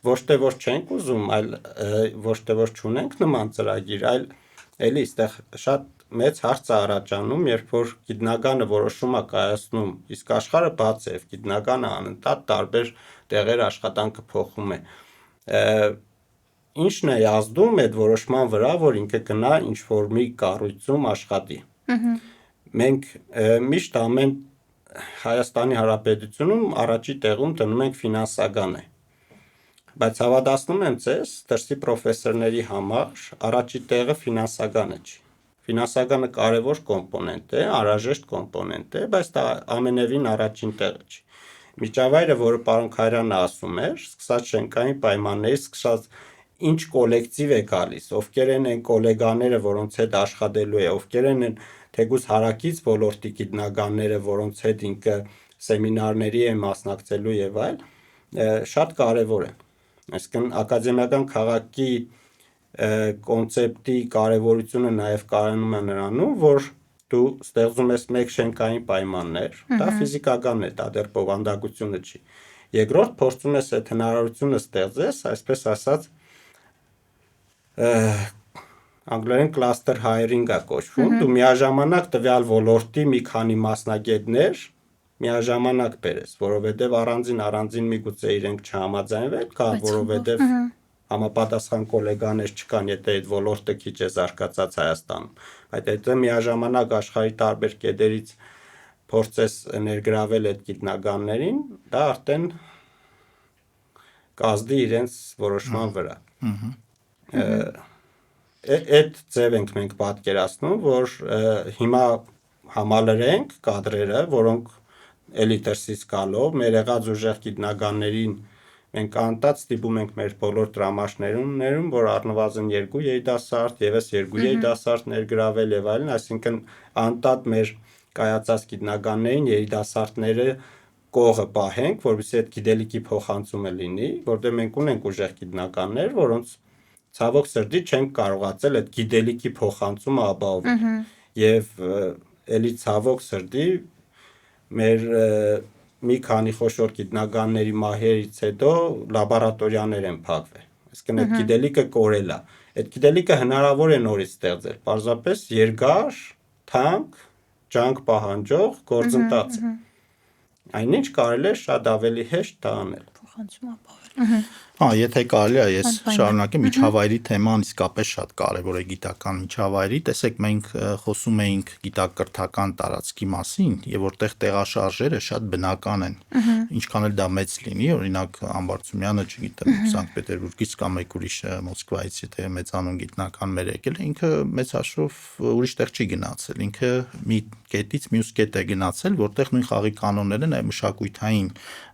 ոչ թե որ չենք ուզում, այլ ոչ թե որ չունենք նման ծրագիր, այլ էլի այստեղ շատ մեծ հարց է առաջանում, երբ որ գիտնականը որոշում է կայացնում, իսկ աշխարհը բաց է, գիտնականը անընդհատ տարբեր տեղեր աշխատանքը փոխում է։ Ինչն է ազդում այդ որոշման վրա, որ ինքը գնա ինչ-որ մի կառույցում աշխատի։ Մենք միշտ ամեն Հայաստանի Հանրապետությունում առաջի տեղում դնում ենք ֆինանսականը։ Բայց հավատացնում եմ ձեզ, դրսի պրոֆեսորների համար առաջի տեղը ֆինանսականը չի։ Ֆինանսականը կարևոր կոմպոնենտ է, անհրաժեշտ կոմպոնենտ է, բայց դա ամենևին առաջին տեղը չի։ Միջավայրը, որը պարոն Քայրյանը ասում էր, սկսած շենքային պայմաններից, սկսած ինչ կոլեկտիվ է գալիս, ովքեր են այն գոլեգաները, որոնց հետ աշխատելու է, ովքեր են թեկուզ հարակից ոլորտի գիտնականները, որոնց հետ ինքը սեմինարների է մասնակցելու եւ այլ, շատ կարևոր են։ Այսինքն ակադեմիական քաղաքի կոնցեպտի կարևորությունը նաև կարենում է նրանում, որ դու ստեղծում ես մեկ շենքային պայմաններ, դա ֆիզիկական է, դա դեռ բովանդակությունը չի։ Երկրորդ փորձում ես այդ հնարավորությունը ստեղծես, այսպես ասած, անգլերեն cluster hiring-ը կոչվում, դու միաժամանակ տվյալ ոլորտի մի քանի մասնագետներ միաժամանակ բերես, որովհետև առանձին միգուցե իրենք չհամաձայնվեն, կամ որովհետև համապատասխան գոլեգաներ չկան, եթե այդ ոլորտը քիչ է զարգացած Հայաստանում, բայց այդ միաժամանակ աշխարհի տարբեր կետերից փորձես ներգրավել այդ գիտնականներին, դա արդեն կազդի իրենց որոշման վրա։ Այդ ձև ենք մենք պատկերացնում, որ հիմա համալրենք կադրերը, որոնք էլի դրսից գալով, մեր եղած ուժեղ գիտնականներին մենք անտած ստիպում ենք մեր բոլոր դրամաշներում, որ առնվազն 2 երիտասարդ, եւս 2 երիտասարդ ներգրավել եւ այլն, այսինքն անտած մեր կայացած գիտնականներին երիտասարդները կողը պահենք, որովհետեւ այդ գիտելիքի փոխանցումը լինի, որտեղ մենք ունենք ուժեղ գիտնականներ, որոնց ցավոք սրտի չենք կարողացել այդ գիտելիքի փոխանցումը ապահովել։ Եվ էլի ցավոք սրտի մեր մի քանի խոշոր գիտնականների մահերից հետո լաբորատորիաներ են փակվել։ Այսինքն այդ գիտելիքը կորել է։ Այդ գիտելիքը հնարավոր է նորից ստեղծել, պարզապես երկար, թանկ, ջանք պահանջող գործընթաց է։ Այնինչ կարելի է շատ ավելի հեշտ դա անել։ Փոխանցում ապահովել։ Եթե կարելի է, ես շարունակեմ, միջավայրի թեման իսկապես շատ կարևոր է գիտական միջավայրի։ Տեսեք, մենք խոսում էինք գիտակրթական տարածքի մասին, եւ որտեղ տեղաշարժերը շատ բնական են։ Ինչքան էլ դա մեծ լինի, օրինակ Ամբարձումյանը, չգիտեմ, Սանկտ Պետերբուրգից կամ մեկ ուրիշ Մոսկվայից, եթե մեծանուն գիտնական մեր եկել է, ինքը մեծ հաշվով ուրիշ տեղ չի գնացել։ Ինքը մի կետից մյուս կետ է գնացել, որտեղ նույն խաղի կանոններն են, այ մշակույթային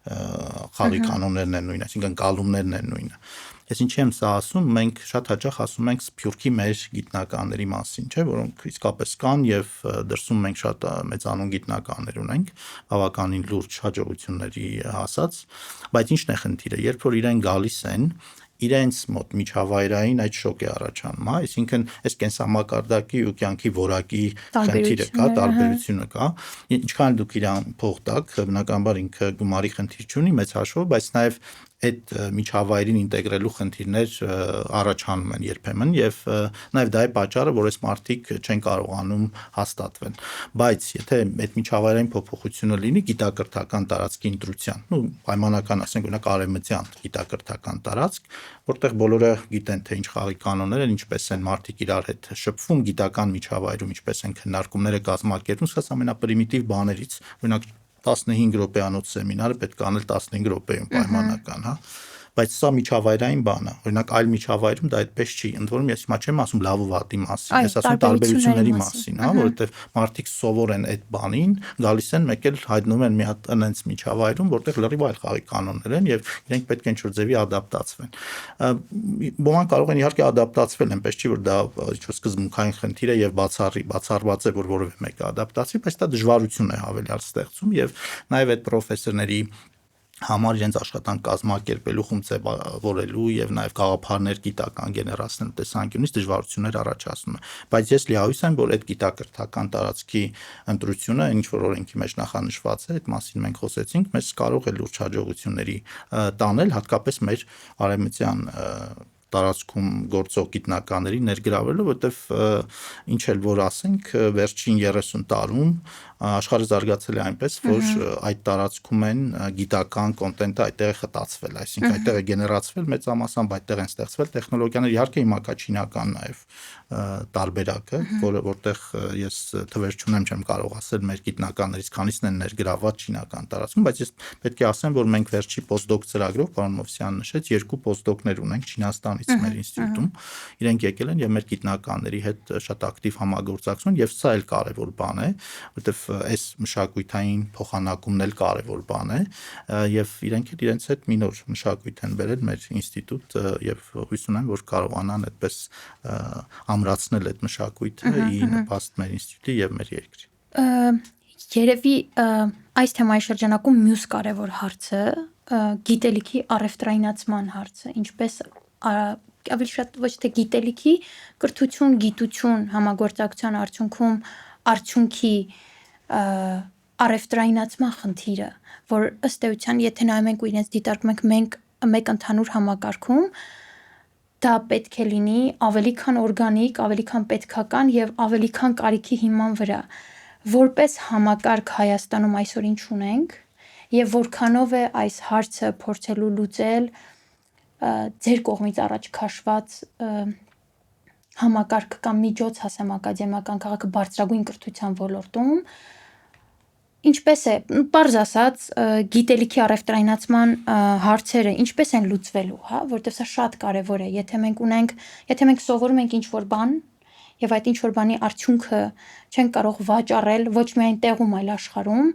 խաղի կանոններն են նույն, այսինքն գալումներն են նույնը։ Ես ինչի եմ սա ասում, մենք շատ հաճախ ասում ենք Սփյուռքի մեր գիտնականների մասին, չէ, որոնք իսկապես կան եւ դրսում մենք շատ մեծանուն գիտնականներ ունենք, բավականին լուրջ հաջողությունների հասած, բայց ի՞նչն է խնդիրը, երբ որ իրեն գալիս են իրենց մոտ միջավայրային այդ շոկ է առաջանում, այսինքն այս կենսամակարդակի ու կյանքի որակի խնդիրը կա, տարբերությունը կա, ինչքան դուք իրան փող տաք, բնականաբար ինքը գումարի խնդիր չունի մեծ հաշվով, բայց նաև այդ միջավայրին ինտեգրելու խնդիրներ առաջանում են երբեմն եւ նաեւ դա է պատճառը, որ այս մարդիկ չեն կարողանում հաստատվել, բայց եթե այդ միջավայրային փոփոխությունը լինի գիտակրթական տարածքի ընտրության, պայմանական ասենք օրինակ արևմտյան գիտակրթական տարածք, որտեղ բոլորը գիտեն թե ինչ խաղի կանոններ են, ինչպես են մարդիկ իրար հետ շփվում գիտական միջավայրում, ինչպես են քննարկումները կազմակերպվում, սա ամենապրիմիտիվ բաներից, օրինակ 15 րոպեանոց սեմինարը պետք է անել 15 րոպեում պայմանական, բայց սա միջավայրային բան է, օրինակ այլ միջավայրում դա այդպես չի, ընդ որում ես հիմա չեմ ասում լավ ու վատի մասին, ես ասում տարբերությունների մասին, որովհետև մարդիկ սովոր են այդ բանին, գալիս են մեկ էլ հայտնվում են մի հատ այնց միջավայրում, որտեղ լրիվ այլ խաղի կանոններ են եւ իրենք պետք է ինչ-որ ձևի ադապտացվեն։ Ոմանք կարող են իհարկե ադապտացվել, այնպես չի որ դա ինչ-որ սկզբունքային խնդիր է եւ բացառված է, որ որևէ մեկը ադապտացվի, բայց դա դժվարություն է հավելյալ ստեղծում եւ նաեւ այդ պրոֆեսորների համար իրենց աշխատանք կազմակերպելու, խումբ ձևավորելու եւ նաեւ գաղափարներ գիտական գեներացնելու տեսանկյունից դժվարություններ առաջացնում է, բայց ես լիահույս եմ, որ այդ գիտակրթական տարածքի ընտրությունը, ինչ որ օրենքի մեջ նախանշված է, այդ մասին մենք խոսեցինք, մեզ կարող է լուրջ հաջողությունների տանել, հատկապես մեր արևմտյան տարածքում գործող գիտնականների ներգրավելը, որտեվ ինչ էլ որ ասենք, վերջին 30 տարում աշխարհը զարգացել է այնպես, որ այդ տարածքում են գիտական կոնտենտը այդտեղ է խտացվել, այսինքն այդտեղ է գեներացվել մեծամասամբ, այդտեղ են ստեղծվել տեխնոլոգիաներ, իհարկե հիմա կա չինական նաև տարբերակը, որտեղ ես թվեր չունեմ, չեմ կարող ասել մեր գիտնականներից քանիսն են ներգրավված չինական տարածքում, բայց ես պետք է ասեմ, որ մենք վերջի պոստդոկ ծրագրով, պարոն Մովսյանն նշեց, 2 պոստդոկներ ունենք Չինաստանից մեր ինստիտուտում, իրենք եկել են եւ մեր գիտնականների հետ շատ ակտիվ համագործակցություն եւ սա էլ կարեւոր բան է, որտեվ այս մշակութային փոխանակումն էլ կարևոր բան է եւ իրենք էլ իրենց հետ մի նոր մշակույթ են բերել մեր ինստիտուտ եւ հույս ունեմ, որ կարողանան այդպես ամրացնել այդ մշակույթը ի նպաստ մեր ինստիտուտի եւ մեր երկրի։ Երևի այս թեմայի շրջանակում մյուս կարևոր հարցը գիտելիքի առևտրայնացման հարցը, ինչպես ավելի շատ ոչ թե գիտելիքի, կրթություն, գիտություն համագործակցության արդյունքում արդյունքի առևտրայնացման խնդիրը, որ ըստ էության, եթե նայում ենք ու իրենց դիտարկում ենք մեկ ընդհանուր համակարգում, դա պետք է լինի ավելի քան օրգանիկ, ավելի քան պետքական եւ ավելի քան կարիքի հիման վրա։ Որպես համակարգ Հայաստանում այսօր ինչ ունենք եւ որքանով է այս հարցը փորձելու լուծել ձեր կողմից առաջ քաշված համակարգ կամ միջոց հասեմ ակադեմիական քաղաքը բարձրագույն կրթության ոլորտում, ինչպես է, պարզ ասած, գիտելիքի առևտրայնացման հարցերը ինչպես են լուծվելու, հա, որտեղ սա շատ կարևոր է, եթե մենք սովորում ենք ինչ-որ բան եւ այդ ինչ-որ բանի արդյունքը չեն կարող վաճառել ոչ միայն տեղում, այլ աշխարհում,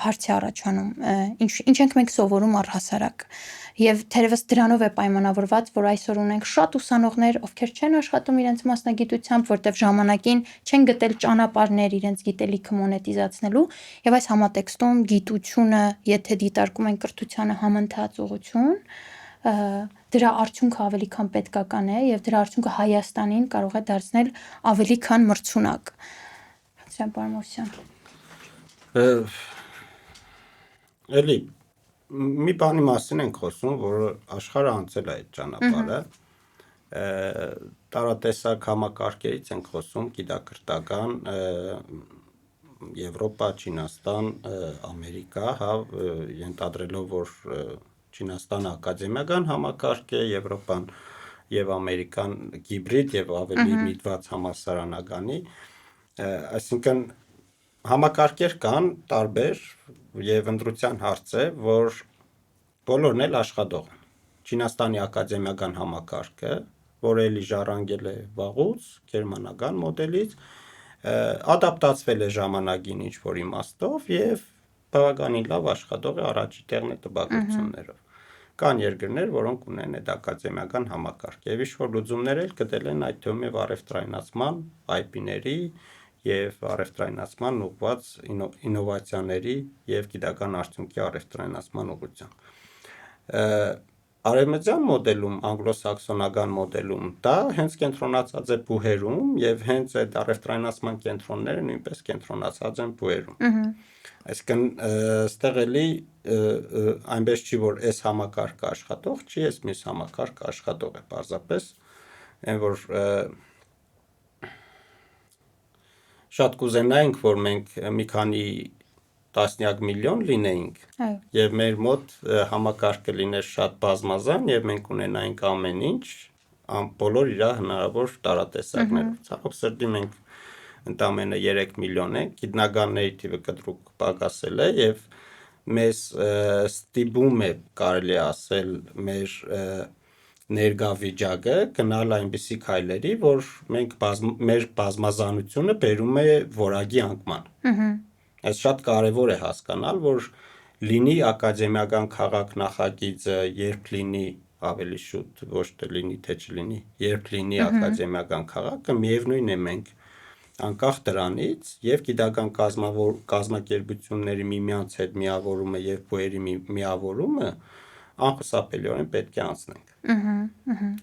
հարց է առաջանում, ինչ ենք մենք սովորում առհասարակ։ Եվ թերևս դրանով է պայմանավորված, որ այսօր ունենք շատ ուսանողներ, ովքեր չեն աշխատում իրենց մասնագիտությամբ, որտեղ ժամանակին չեն գտել ճանապարհներ իրենց գիտելիքը մոնետիզացնելու, եւ այս համատեքստում գիտությունը, եթե դիտարկում են կրթությանը համընթաց ուղղություն, դրա արդյունքը ավելի քան պետքական է եւ դրա արդյունքը Հայաստանին կարող է դարձնել ավելի քան մրցունակ։ Հարցրեմ պարոն Մովսյան։ Էլի մի բանի մասին ենք խոսում, որ աշխարհը անցել է այդ ճանապարհը, տարատեսակ համակարգերից ենք խոսում, գիտակրթական, Եվրոպա, Չինաստան, Ամերիկա, հա, ենթադրելով, որ Չինաստանը ակադեմիական համակարգ է, Եվրոպան եւ Ամերիկան հիբրիդ եւ ավելի միտված համալսարանականի, այսինքն համակարգեր կան տարբեր եւ ընտրության հարց է, որ բոլորն էլ աշխատող են։ Չինաստանի ակադեմիական համակարգը, որը էլի ժառանգել է վաղուց գերմանական մոդելից, ադապտացվել է ժամանակին ինչ-որ իմաստով եւ բավականին լավ աշխատող է, առաջի տեղն է տպագրություններով։ Կան երկրներ, որոնք ունեն այդ ակադեմիական համակարգ եւ ինչ-որ լուծումներ էլ գտել են այդ թվում եւ առևտրայնացման, IP-ների եւ առևտրայնացման ուղղված ինովացիաների եւ գիտական արդյունքի առևտրայնացման ուղղությամբ։ Արևմտյան մոդելում, անգլոսաքսոնական մոդելում դա հենց կենտրոնացած է բուհերում եւ հենց այդ առևտրայնացման կենտրոնները նույնպես կենտրոնացած են բուհերում։ Այսինքն այստեղ էլի այնպես չի, որ այս համակարգը աշխատող չի, այս մյուս համակարգը աշխատող է, պարզապես այն որ շատ կուզենայինք, որ մենք մի քանի տասնյակ միլիոն լինեինք եւ մեր մոտ համակարգը լիներ շատ բազմազան եւ մենք ունենայինք ամեն ինչ, բոլոր իր հնարավոր տարատեսակներով։ Ցավոք սրտի մենք ընդամենը 3 միլիոն ենք, գիտնականների թիվը կտրուկ պակասել է եւ մեզ ստիպում է, կարելի է ասել, մեր ներգա վիճակը գնալ այնպիսի քայլերի, որ մենք մեր բազմազանությունը բերում է որակի անկման։ Այս շատ կարևոր է հասկանալ, որ լինի ակադեմիական քաղաք նախագիծը, երբ լինի ավելի շուտ, ոչ թե լինի, թե չլինի, երբ լինի ակադեմիական քաղաքը, միևնույն է մենք անկախ դրանից եւ գիտական կազմակերպությունների միմյանց հետ միավորումը եւ բուհերի միավորումը անխուսափելիորեն պետք է անցնենք։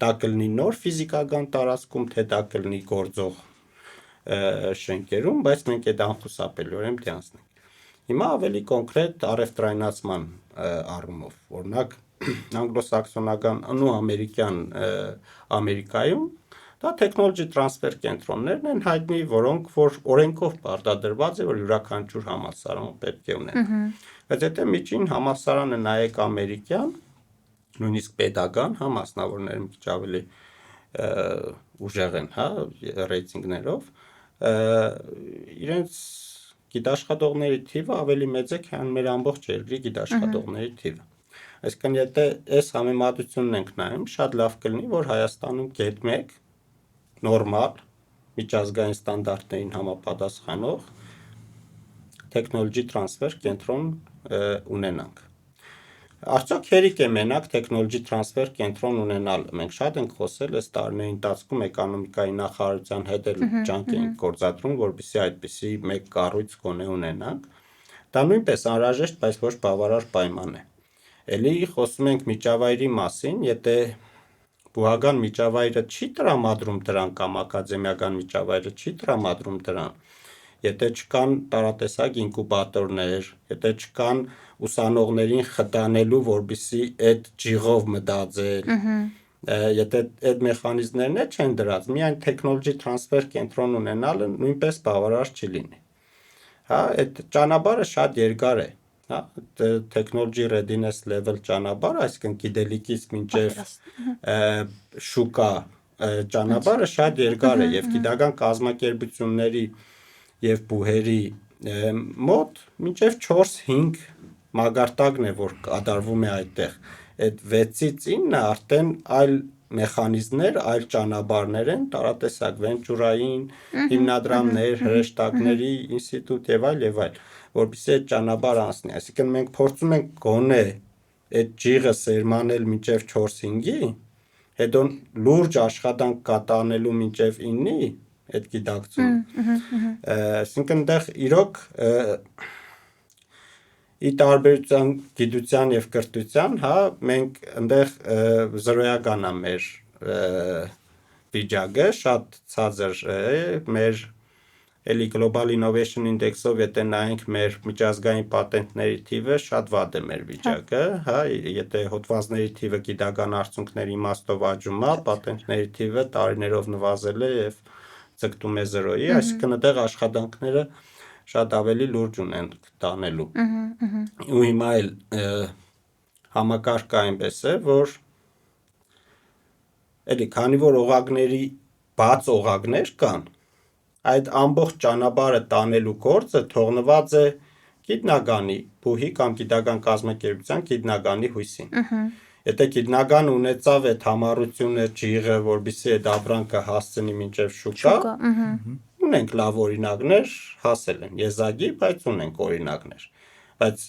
Դա կլինի նոր ֆիզիկական տարածքում, թե դա կլինի գործող շենքերում, բայց մենք այդ անխուսափելիորեն պետք է անցնենք։ Հիմա ավելի կոնկրետ առևտրայնացման առումով, օրինակ անգլոսաքսոնական ու Ամերիկայում դա technology transfer կենտրոններն են հայտնի, որոնք որ օրենքով պարտադրված է, որ յուրաքանչյուր համալսարանում պետք է ունենան։ Բայց եթե միջին համալսարանը նայեք ամերիկյան, նույնիսկ պետական, մասնավորները մի քիչ ավելի ուժեղ են, ռեյտինգներով, իրենց գիտաշխատողների թիվը ավելի մեծ է, քան մեր ամբողջ երկրի գիտաշխատողների թիվը։ Այսինքն, եթե այս համեմատությունն ենք նայում, շատ լավ կլինի, որ Հայաստանում գետ 1 նորմալ, միջազգային ստանդարտներին համապատասխանող technology transfer կենտրոն ունենանք։ Արդյոք հերիք է մենակ technology transfer կենտրոն ունենալը։ Մենք շատ ենք խոսել այս տարիների ընթացքում էկոնոմիկայի նախարարության հետ էլ ջանք ենք գործադրում, որպեսզի այդպիսի մեկ կառույց գոնե ունենանք։ Դա նույնպես անհրաժեշտ, բայց ոչ բավարար պայման է։ Էլի խոսում ենք միջավայրի մասին, եթե բուհական միջավայրը չի տրամադրում դրան կամ ակադեմիական միջավայրը չի տրամադրում դրան, եթե չկան տարատեսակ ինկուբատորներ, եթե չկան ուսանողներին խտանելու, որպեսզի այդ ջիղով մտածել, եթե այդ մեխանիզմներն չեն դրած, միայն technology transfer կենտրոն ունենալը նույնպես բավարար չի լինի։ Այդ ճանապարհը շատ երկար է, technology readiness level ճանապարհը, այսինքն գիտելիքից մինչև շուկա ճանապարհը շատ երկար է եւ գիտական կազմակերպությունների եւ բուհերի մոտ մինչև 4-5 մագարտակն է, որ կատարվում է այդտեղ։ Այդ 6-ից 9-ը արդեն այլ մեխանիզմներ, այլ ճանապարհներ են, տարատեսակ վենչուրային հիմնադրամներ, հրեշտակների ինստիտուտ եւ այլ, որպեսզի այդ ճանապարհը անցնի։ Այսինքն մենք փորձում ենք գոնե այդ ջիղը սերմանել մինչև 4-5-ի, հետո լուրջ աշխատանք կատարելու մինչև 9-ի այդ գիտակցությունը։ Այսինքն դեռ իրոք ի տարբերություն գիտության եւ կրթության, մենք այնտեղ զրոյական է մեր վիճակը, շատ ցածր է, մեր էլի Global Innovation Index-ով եթե նայենք մեր միջազգային պատենտների թիվը, շատ վատ է մեր վիճակը, եթե հոդվածների թիվը գիտական արդյունքների իմաստով աճում է, պատենտների թիվը տարիներով նվազել է եւ ձգտում է 0-ի, այսինքն այդտեղ աշխատանքները շատ ավելի լուրջ ունեն տանելու։ Ու հիմա էլ համակարգը այնպես է, որ էլի քանի որ օղակների բաց օղակներ կան, այդ ամբողջ ճանապարհը տանելու գործը թողնված է գիտնականի, բուհի կամ գիտական կազմակերպության գիտնականի հույսին։ Եթե գիտնականը ունեցավ այդ համառությունը, ջիղը, որպեսզի այդ ապրանքը հասցնի մինչև շուկա, ունենք լավ օրինակներ, հասել են եզակի, բայց ունենք օրինակներ։ Բայց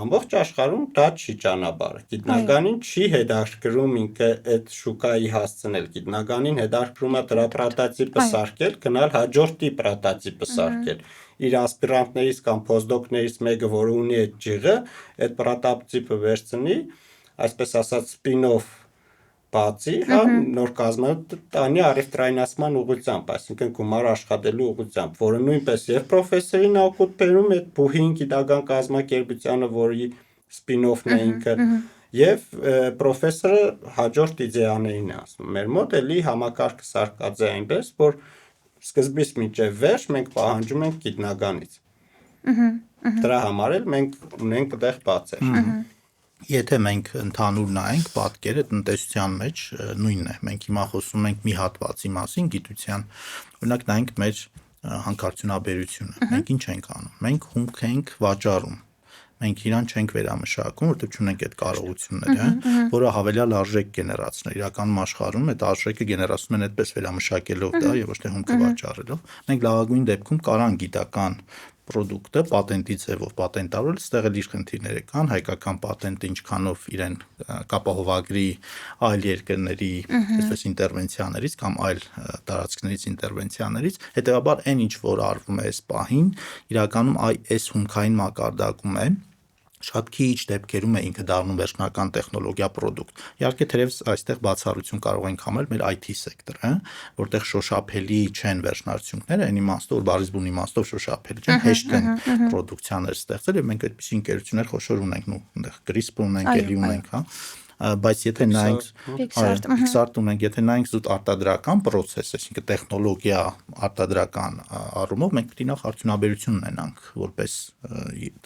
ամբողջ աշխարհում դա չի ճանապարհը։ Գիտնականին չի հետաքրքրում ինքը այդ շուկայի հասցնել։ Գիտնականին հետաքրքրում է դրա պրոտոտիպը սարքել, գնալ հաջորդի պրոտոտիպը սարքել։ Իր ասպիրանտներից կամ փոստդոկներից մեկը, որը ունի այդ ջիղը, այդ պրոտոտիպը վերցնի, այսպես ասած spin-off բացի, նոր կազմը տանի առևտրայնացման ուղղությամբ, այսինքն գումար աշխատելու ուղղությամբ, որը նույնպես եւ պրոֆեսորին օգուտ բերում այդ բուհին գիտական կազմակերպությանը, որի spin-off-ն է ինքը, եւ պրոֆեսորը հաջորդ իդեաներին է ասում։ Մեր մոտ էլի համակարգը սարքած է այնպես, որ սկզբից մինչև վերջ մենք պահանջում ենք գիտնականից։ Դրա համար էլ մենք ունենք այդտեղ բացեր։ Եթե մենք ընդհանուր նայենք պատկերը տնտեսության մեջ նույնն է։ Մենք հիմա խոսում ենք մի հատվածի մասին գիտության, օրինակ նայենք մեր հանքարդյունաբերությունը։ Մենք ինչ ենք անում։ Մենք հումք ենք վաճառում։ Մենք իրան չենք վերամշակում, որովհետև չունենք այդ կարողությունները, որը հավելյալ արժեք գեներացնել։ Իրականում աշխարհում այդ արժեքը գեներացնում են այդպես վերամշակելով դա եւ ոչ թե հումքը վաճառելով։ Մենք լավագույն դեպքում կարան գիտական պրոդուկտը պատենտի ձևով պատենտավորել, ստեղ էլ իր խնդիրները կան, հայկական պատենտը ինչքանով իրեն կապահովագրի այլ երկրների, այսպես ինտերվենցիաներից կամ այլ տարածքներից ինտերվենցիաներից, հետեւաբար այն ինչ որ արվում է այս պահին, իրականում այս հումքային մակարդակում է շատ քիչ դեպքերում է ինքը դառնում վերջնական տեխնոլոգիա պրոդուկտ։ Իհարկե թերևս այստեղ բացառություն կարող ենք համել մեր IT սեկտորը, որտեղ շոշափելի չեն վերջնարդյունքները, այն իմաստով, որ բարձր բուն իմաստով շոշափելի չեն, հեշտ են պրոդուկցիաներ ստեղծել եւ մենք այդպիսի ընկերություններ խոշոր ունենք, այնտեղ CRISPR ունենք, էլի ունենք, բայց եթե նայենք Pixart ունենք, եթե նայենք զուտ արտադրական process, այսինքն տեխնոլոգիա արտադրական առումով, մենք պետք է նախ արդյունաբերություն ունենանք որպես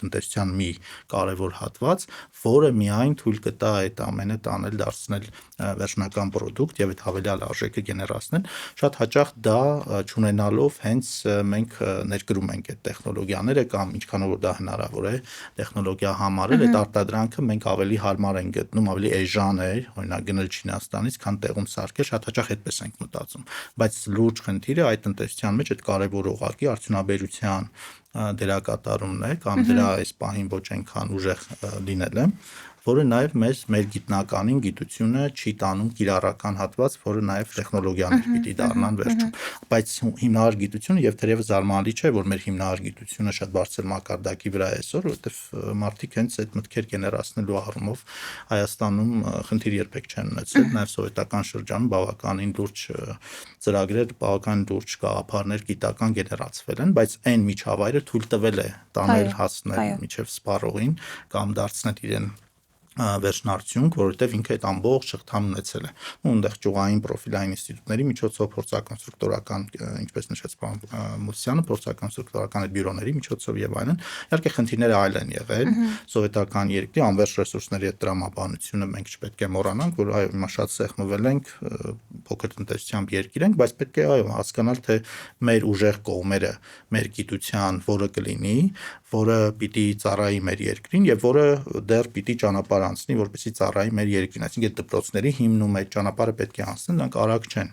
տնտեսության մի կարևոր հատված, որը միայն թույլ կտա այդ ամենը տանել, դարձնել վերջնական product եւ այդ հավելյալ արժեքը գեներացնել։ Շատ հաճախ դա չունենալով հենց մենք ներկրում ենք այդ տեխնոլոգիաները կամ ինչքանով որ դա հնարավոր է տեխնոլոգիա համարել, այդ արտադրանքը մենք ավելի հարմար ենք գտնում, ավելի էժան է, օրինակ գնել Չինաստանից, քան տեղում սարքել, շատ հաճախ այդպես ենք մտածում, բայց լուրջ խնդիրը այդ տնտեսության մեջ այդ կարևոր օղակի արդյունաբերության դերակատարումն է կամ դրա այս պահին ոչ այնքան ուժեղ լինելը, որը նաև մեր գիտնականին գիտությունը չի տանում կիրառական հատված, որը նաև տեխնոլոգիաներ պիտի դառնան վերջում, բայց հիմնարար գիտությունը եւ թերևս զարմանալի չէ, որ մեր հիմնարար գիտությունը շատ բարձր մակարդակի վրա է այսօր, որովհետեւ մարդիկ հենց այդ մտքեր գեներացնելու առումով Հայաստանում խնդիր երբեք չեն ունեցել, նաև սովետական շրջանում բավականին լուրջ ծրագրեր, բավականին լուրջ գաղափարներ գիտական գեներացվել են, բայց այն միջավայրը թույլ տվել է տանել հասնել միջև սպառողին կամ դարձնել իրեն վերջնարդյունք, որովհետև ինքը այդ ամբողջ շղթան ունեցել է։ Ու այնտեղ ճյուղային պրոֆիլային ինստիտուտների միջոցով փորձակոնստրուկտորական, ինչպես նշեց պարոն Մուսյանը, փորձակոնստրուկտորական այդ բյուրոների միջոցով եւ այլն, իհարկե խնդիրները այլ են եղել։ Սովետական երկրի անվերջ ռեսուրսների այդ տրամաբանությունը մենք չպետք է մոռանանք, որ այո, հիմա շատ սեղմվել ենք, փոքր տնտեսությամբ երկիր ենք, բայց պետք է այո հասկանալ, թե մեր ուժեղ կողմերը, մեր գիտության, որը կլինի, որը պիտի ծառայի մեր երկրին եւ որը դեռ պիտի ճանապարհ անցնի, որպեսզի ծառայի մեր երկրին, այսինքն դպրոցների հիմնում այդ ճանապարհը պետք է անցնեն, դրանք արագ չեն։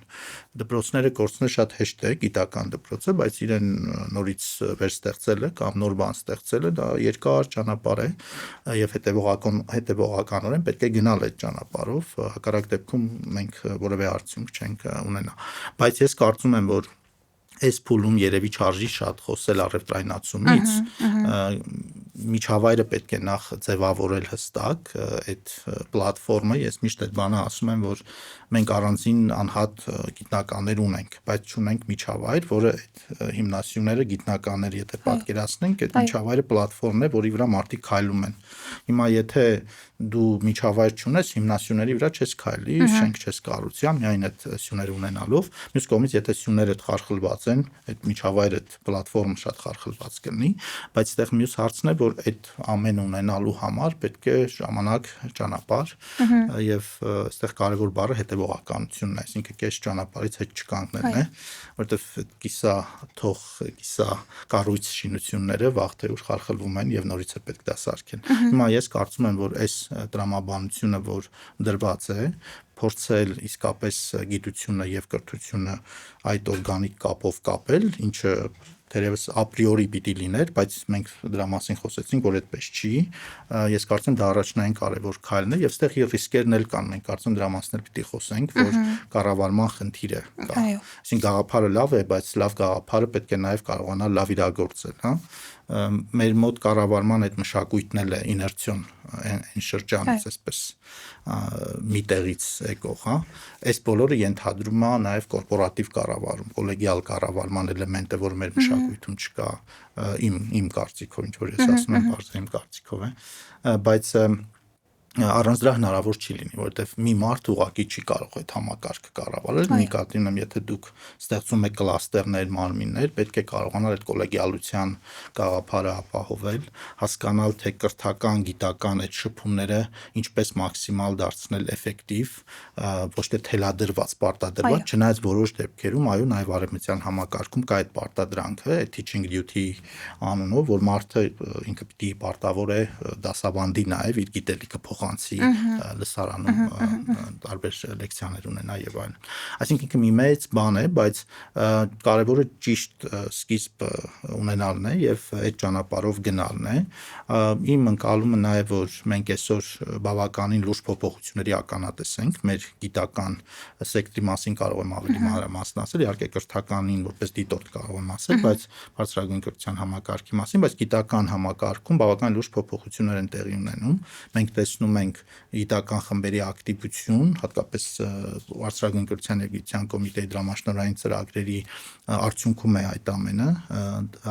Դպրոցները կորցնել շատ հեշտ է, գիտական դպրոցը, բայց իրեն նորից վերստեղծելը կամ նոր բան ստեղծելը դա երկար ճանապարհ է եւ հետեւողականորեն պետք է գնալ այդ ճանապարհով, հակառակ դեպքում մենք որևէ արդյունք չենք ունենա։ Բայց ես կարծում եմ, որ այս փուլում երևի չարժի շատ խոսել առևտրայնացումից, միջավայրը պետք է նախ ձևավորել հստակ այդ պլատֆորմը, ես միշտ այդ բանը ասում եմ, որ մենք առանձին անհատ գիտնականներ ունենք, բայց չունենք միջավայր, որը այդ հիմնասյուները գիտնականներ եթե պատկերացնենք, այդ միջավայրը պլատֆորմն է, որի վրա մարդիկ քայլում են։ Հիմա եթե դու միջավայր չունես, հիմնասյուների վրա չես քայլի, շենք չես կառուցի, միայն այդ սյուները ունենալով, մյուս կողմից եթե սյուները խարխլված են, այդ միջավայրը, այդ պլատֆորմը շատ խարխլված կլինի, բայց այդտեղ մյուս հարցն է, որ այդ ամենը ունենալու համար պետք է ժամանակ, ճանապարհ եւ այստեղ կարևոր բառը հետեւողականությունն է, այսինքն կես ճանապարհից հետ չկանգնելն է, որովհետեւ կիսա կառույց շինությունները վաղ թե ուշ խարխլվում են եւ նորից է պետք դա սարքել։ Հիմա ես կարծում եմ, որ այս տրամաբանությունը, որ դրված է, փորձել իսկապես գիտությունը եւ կրթությունը այդ օրգանիկ կապով կապել, ինչը թերևս ապրիորի պիտի լիներ, բայց մենք դրա մասին խոսեցինք, որ այդպես չի։ Ես կարծում եմ դա առաջնային կարևոր քայլն է եւ այստեղ ռիսկերն էլ կան, մենք կարծում դրա մասին էլ պիտի խոսենք, որ կառավարման խնդիրը կա։ Այսինքն գաղափարը լավ է, բայց լավ գաղափարը պետք է նաեւ կարողանա լավ իրագործել, հա։ Մեր մոտ կառավարման այդ մշակույթն էլ է իներցիոն այն շրջանից այսպես մի տեղից եկող, հա։ Այս բոլորը ենթադրում է նաև կորպորատիվ կառավարում, կոլեգիալ կառավարման էլեմենտը, որ մեր մշակույթում չկա, իմ կարծիքով, ինչ որ ես ասում եմ, բարձր իմ կարծիքով է, բայց առանց դրա հնարավոր չի լինի, որովհետև մի մարդ ուղղակի չի կարող այդ համակարգը կառավարել, նկատի ունեմ, եթե դուք ստեղծում եք կլաստերներ, մարմիններ, պետք է կարողանալ այդ կոլեգիալության գաղափարը ապահովել, հասկանալ, թե կրթական, գիտական այդ շփումները ինչպես մաքսիմալ դարձնել էֆեկտիվ, ոչ թե թելադրված, պարտադրված, չնայած որոշ դեպքերում, այո, նաև արևմտյան համակարգում կա այդ պարտադրանքը, այդ teaching duty անունով, որ մարդը ինքը պիտի պարտավոր է դասավանդի նաև իր գիտելիքը փոխանցի լսարանում տարբեր լեկցիաներ ունենա եւ այլն։ Այսինքն ինքը մի մեծ բան է, բայց կարևորը ճիշտ սկիզբ ունենալն է եւ այդ ճանապարհով գնալն է։ Իմ ընկալումը նաեւ որ մենք այսօր բավականին լուրջ փոփոխությունների ականատես ենք մեր գիտական սեկտորի մասին կարող եմ ավելի մանրամասն ասել, իհարկե կրթականին որպես դիտորդ կարող եմ ասել, բայց բարձրագույն կրթության համակարգի մասին, բայց գիտական համակարգում բավական լուրջ փոփոխություններ են տեղի ունենում։ Մենք տեսնում ենք գիտական խմբերի ակտիվություն, հատկապես բարձրագույն կրթության եւ գիտության կոմիտեի դրամաշնորհային ծրագրերի արդյունքում է այդ ամենը,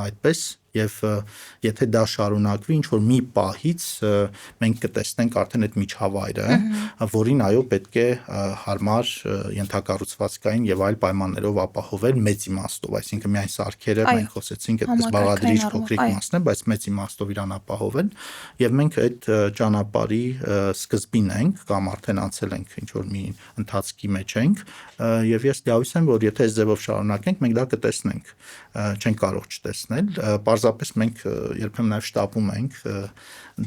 այդպես Եվ եթե դա շարունակվի, ինչ որ մի պահից մենք կտեսնենք արդեն այդ միջավայրը, որին այո պետք է հարմար ենթակառուցվածքային եւ այլ պայմաններով ապահովել մեծ իմաստով, այսինքն միայն սարքերը մենք խոսեցինք այդպես բաղադրիչ փոքրիկ մասն է, բայց մեծ իմաստով իրան ապահովել եւ մենք այդ ճանապարհի սկզբին ենք կամ արդեն անցել ենք ինչ որ մի ընթացքի մեջ ենք եւ ես լավից եմ որ եթե այս ձևով շարունակենք մենք դա կտեսնենք չենք կարող չտեսնել պարզապես մենք երբեմն նաև շտապում ենք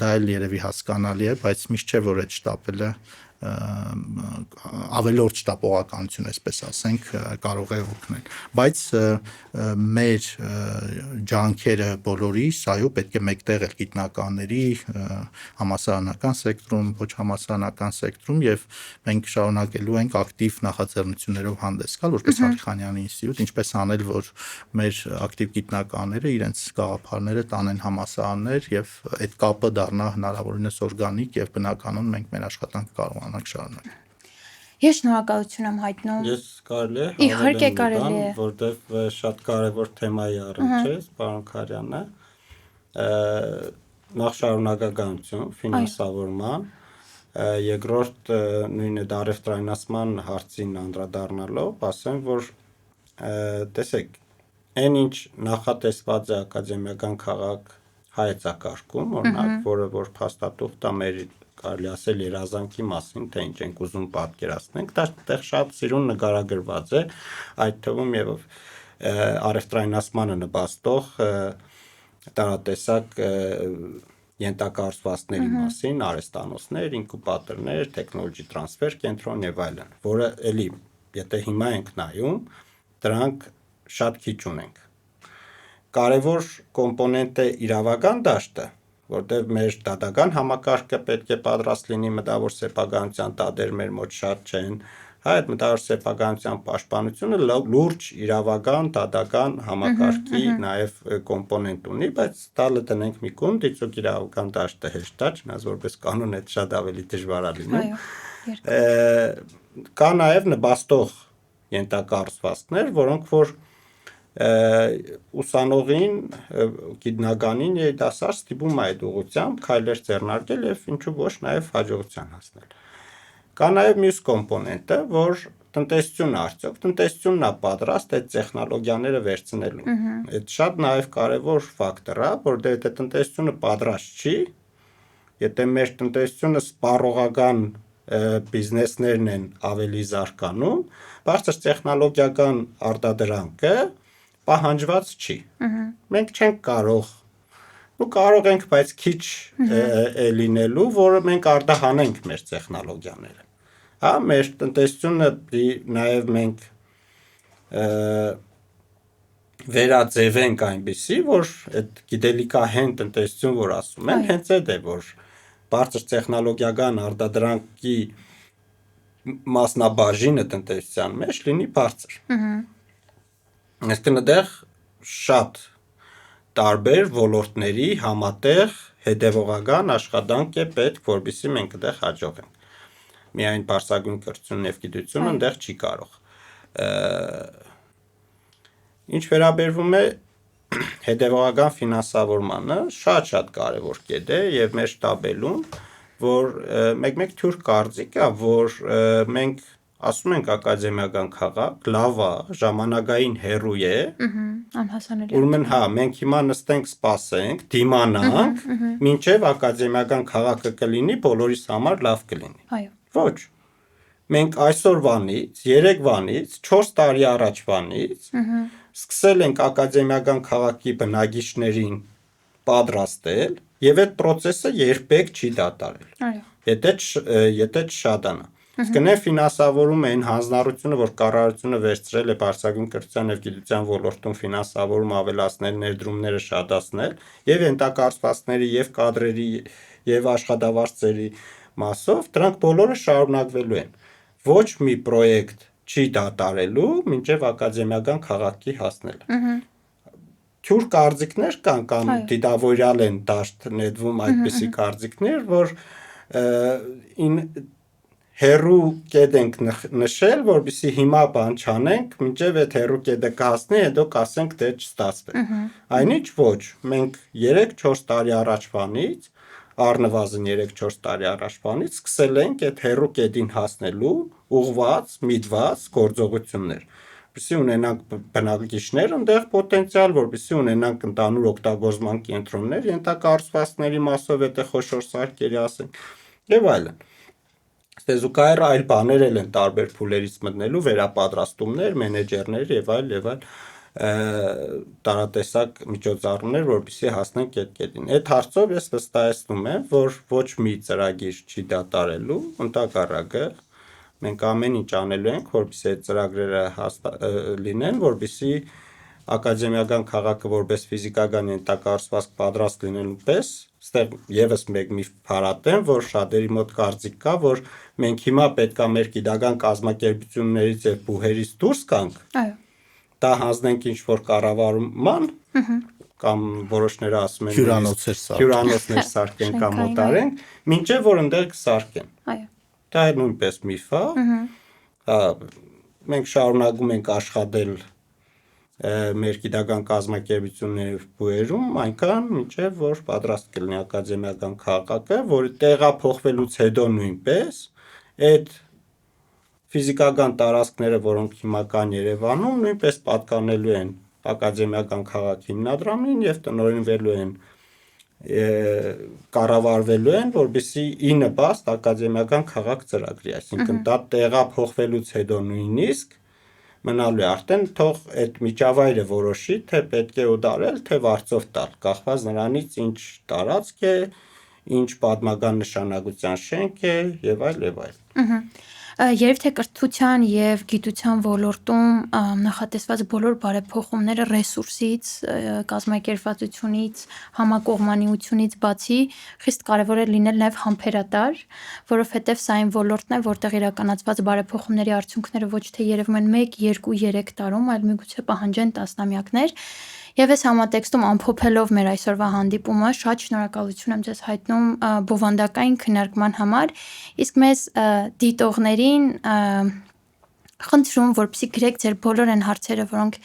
դա էլ երևի հասկանալի է բայց միշտ չէ որ այդ շտապելը ավելորդ շտապողականություն այսպես ասենք կարող է օգնել բայց մեր ջանքերը բոլորիս այո պետք է մեկտեղ էլ գիտնականների համալսարանական սեկտորում ոչ համալսարանական սեկտորում եւ մենք շարունակելու ենք ակտիվ նախաձեռնություններով հանդես գալ որպես Ալիխանյանի ինստիտուտ ինչպես անել որ մեր ակտիվ գիտնականները իրենց գաղափարները տանեն համալսարաններ եւ այդ կապը դառնա հնարավորինս օրգանիկ եւ բնականon մենք մեր աշխատանքը կարողանանք շարունակել Ես շնորհակալություն եմ հայտնում։ Ես կարելի է Իհարկե կարելի է, որտեվ շատ կարևոր թեմայի առիթ է, պարոն Քարյանը, նախ շարունակականություն, ֆինանսավորման, երկրորդ նույն այդ առևտրայնացման հարցին անդրադառնալով, ասեմ, որ տեսեք, այն ինչ նախատեսված է ակադեմիական քաղաք հայեցակարգում, օրինակ, որը որ փաստաթուղթ է մեր կարելի ասել երազանքի մասին, թե ինչ ենք ուզում պատկերացնենք, դա այդտեղ շատ սիրուն նկարագրված է, այդ թվում եւ առևտրայնացմանը նպաստող տարատեսակ ենթակառուցվածքների մասին, արհեստանոցներ, ինկուբատորներ, տեխնոլոգի տրանսֆեր կենտրոն եւ այլն, որը էլի, եթե հիմա ենք նայում, դրանք շատ քիչ ունենք։ Կարևոր կոմպոնենտ է իրավական դաշտը, որտեղ մեր դատական համակարգը պետք է պատրաստ լինի մտավոր սեփականության տադեր մեր մոտ շատ չեն, այդ մտավոր սեփականության պաշտպանությունը լուրջ իրավական դատական համակարգի նաև կոմպոնենտ ունի, բայց տալը տնենք մի կողմ, դիցոք իրավական դաշտը հեշտ է, չնայած որպես կանոն այդ շատ ավելի դժվար է լինում։ Կա նաև նպաստող ենթակառուցվածքներ, որոնք որ ուսանողին, գիտնականին երիտասարդ ստիպում է այդ ուղղությամբ քայլեր ձեռնարկել եւ ինչու ոչ նաեւ հաջողության հասնել։ Կա նաեւ մյուս կոմպոնենտը, որ տնտեսությունն արդյոք տնտեսությունն է պատրաստ այդ տեխնոլոգիաները վերցնելու։ Այդ շատ նաեւ կարեւոր ֆակտոր է, որտեղ եթե տնտեսությունը պատրաստ չի, եթե մեր տնտեսությունը սպառողական բիզնեսներն են ավելի զարգանում, բարձր տեխնոլոգիական արտադրանքը պահանջված չի։ Մենք չենք կարող, կարող ենք, բայց քիչ է լինելու, որը մենք արտահանենք մեր տեխնոլոգիաները։ Հա, մեր տնտեսությունը նաև մենք վերաձևենք այնպիսի, որ այդ գիտելիքահեն տնտեսություն, որ ասում են, հենց այդ է, որ բարձր տեխնոլոգիական արտադրանքի մասնաբաժինը տնտեսության մեջ լինի բարձր։ Այսինքն այդտեղ շատ տարբեր ոլորտների համատեղ հետևողական աշխատանք է պետք, որպեսզի մենք այդտեղ հաջողենք։ Միայն բարձրագույն կրթությունն եւ գիտությունը այդտեղ չի կարող։ Ինչ վերաբերվում է հետևողական ֆինանսավորմանը, շատ կարևոր կետ է եւ մեր շտաբելում, որ մեկ թյուր կարծիք է, որ մենք ասում ենք ակադեմիական քաղաք, լավ է, ժամանակային հեռու է, անհասանելի։ Ուրեմն հա, մենք հիմա նստենք, սպասենք, դիմանանք, մինչև ակադեմիական քաղաքը կլինի, բոլորիս համար լավ կլինի։ Այո։ Ոչ։ Մենք այսօրվանից, երեկվանից, 4 տարի առաջվանից սկսել ենք ակադեմիական քաղաքի բնակիչներին պատրաստել եւ այդ process-ը երբեք չի դադարել։ Այո։ Եթե չշատանա։ Սկսել ֆինանսավորումը այն հանձնառությունը, որ կառավարությունը վերցրել է բարձրագույն կրթության եւ գիտության ոլորտում ֆինանսավորումը ավելացնել, ներդրումները շատացնել եւ ենթակառուցվածքների եւ կադրերի եւ աշխատավարձերի մասով, դրանք բոլորը շարունակվելու են։ Ոչ մի պրոյեկտ չի դատարելու, մինչև ակադեմիական քաղաքի հասնելը։ Թյուր կարծիքներ կան դիտավորյալ են դաշտ նետվում այդպիսի կարծիքներ, որ հերու կետ ենք նշել, որպեսզի հիմա բան չանենք, մինչև այդ հերու կետը կհասնի, հետո կասենք դե չստացվեց։ Այնինչ ոչ, մենք 3-4 տարի առաջվանից, առնվազն 3-4 տարի առաջվանից սկսել ենք այդ հերու կետին հասնելու ուղղված, միտված գործողություններ, որպեսզի ունենանք բնակիչներ ընդեղ պոտենցիալ, որպեսզի ունենանք ընդհանուր օգտագործման կենտրոններ, ենթակառուցվածքների մասով եթե խոշոր սարքերի ասենք, եւ այլն։ Զուգահեռ այլ բաներ էլ են տարբեր փուլերից մտնելու, վերապատրաստումներ, մենեջերներ եւ այլ տարատեսակ միջոցառումներ, որպեսզի հասնենք այդ կետին։ Այդ հարցով ես վստահեցնում եմ, որ ոչ մի ծրագիր չի դատարելու, ընդհակառակը մենք ամեն ինչ անելու ենք, որպեսզի այդ ծրագրերը լինեն, որպեսզի ակադեմիական քաղաքը որպես ֆիզիկական ենթակառուցվածք պատրաստ լինելու պես, այստեղ եւս մեկ միֆ փարատեմ, որ շատերի մոտ կարծիք կա, որ մենք հիմա պետքա մեր գիտական կազմակերպություններից եւ բուհերից դուրս գանք։ Այո։ Դա հանձնենք ինչ որ կառավարման կամ որոշները ասում են հյուրանոցներ սարքեն կամ օտարենք, մինչեւ որ ընդեղ կսարքեն։ Այո։ Դա նույնպես միֆ է։ Մենք շարունակում ենք աշխատել մեր գիտական կազմակերպությունների բուհերում այնքան մինչև որ պատրաստ կլինի ակադեմիական քաղաքը, որը տեղափոխվելուց հետո նույնպես այդ ֆիզիկական տարածքները, որոնք հիմա կան Երևանում, նույնպես պատկանելու են ակադեմիական քաղաք հիմնադրամին եւ տնօրինվելու են կառավարվելու են, որպեսզի ի նպաստ ակադեմիական քաղաք ծրագրի, այսինքն դա տեղափոխվելուց հետո նույնիսկ մնալու է արդեն թող այդ միջավայրը որոշի, թե պետք է օտարել, թե վարձով տալ, կախված նրանից ինչ տարածք է, ինչ պատմական նշանակության շենք է եւ այլ եւ այլ։ Երբ թե կրթության եւ գիտության ոլորտում նախատեսված բոլոր բարեփոխումները ռեսուրսից, կազմակերպվածությունից, համակողմանիությունից բացի խիստ կարեւոր է լինել նաեւ համբերատար, որովհետեւ սա այն ոլորտն է, որտեղ իրականացված բարեփոխումների արդյունքները ոչ թե երևում են 1, 2, 3 տարում, այլ միգուցե պահանջեն տասնամյակներ։ Եվ այս համատեքստում ամփոփելով մեր այսօրվա հանդիպումը, շատ շնորհակալություն եմ ձեզ հայտնում բովանդակային քննարկման համար, իսկ մեզ դիտողներին խնդրում, որպեսզի գրեք ձեր բոլոր այն հարցերը, որոնք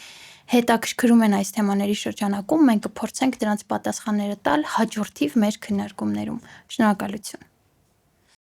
հետաքրքրում են այս թեմաների շրջանակում, մենք կփորձենք դրանց պատասխանները տալ հաջորդիվ մեր քննարկումներում։ Շնորհակալություն։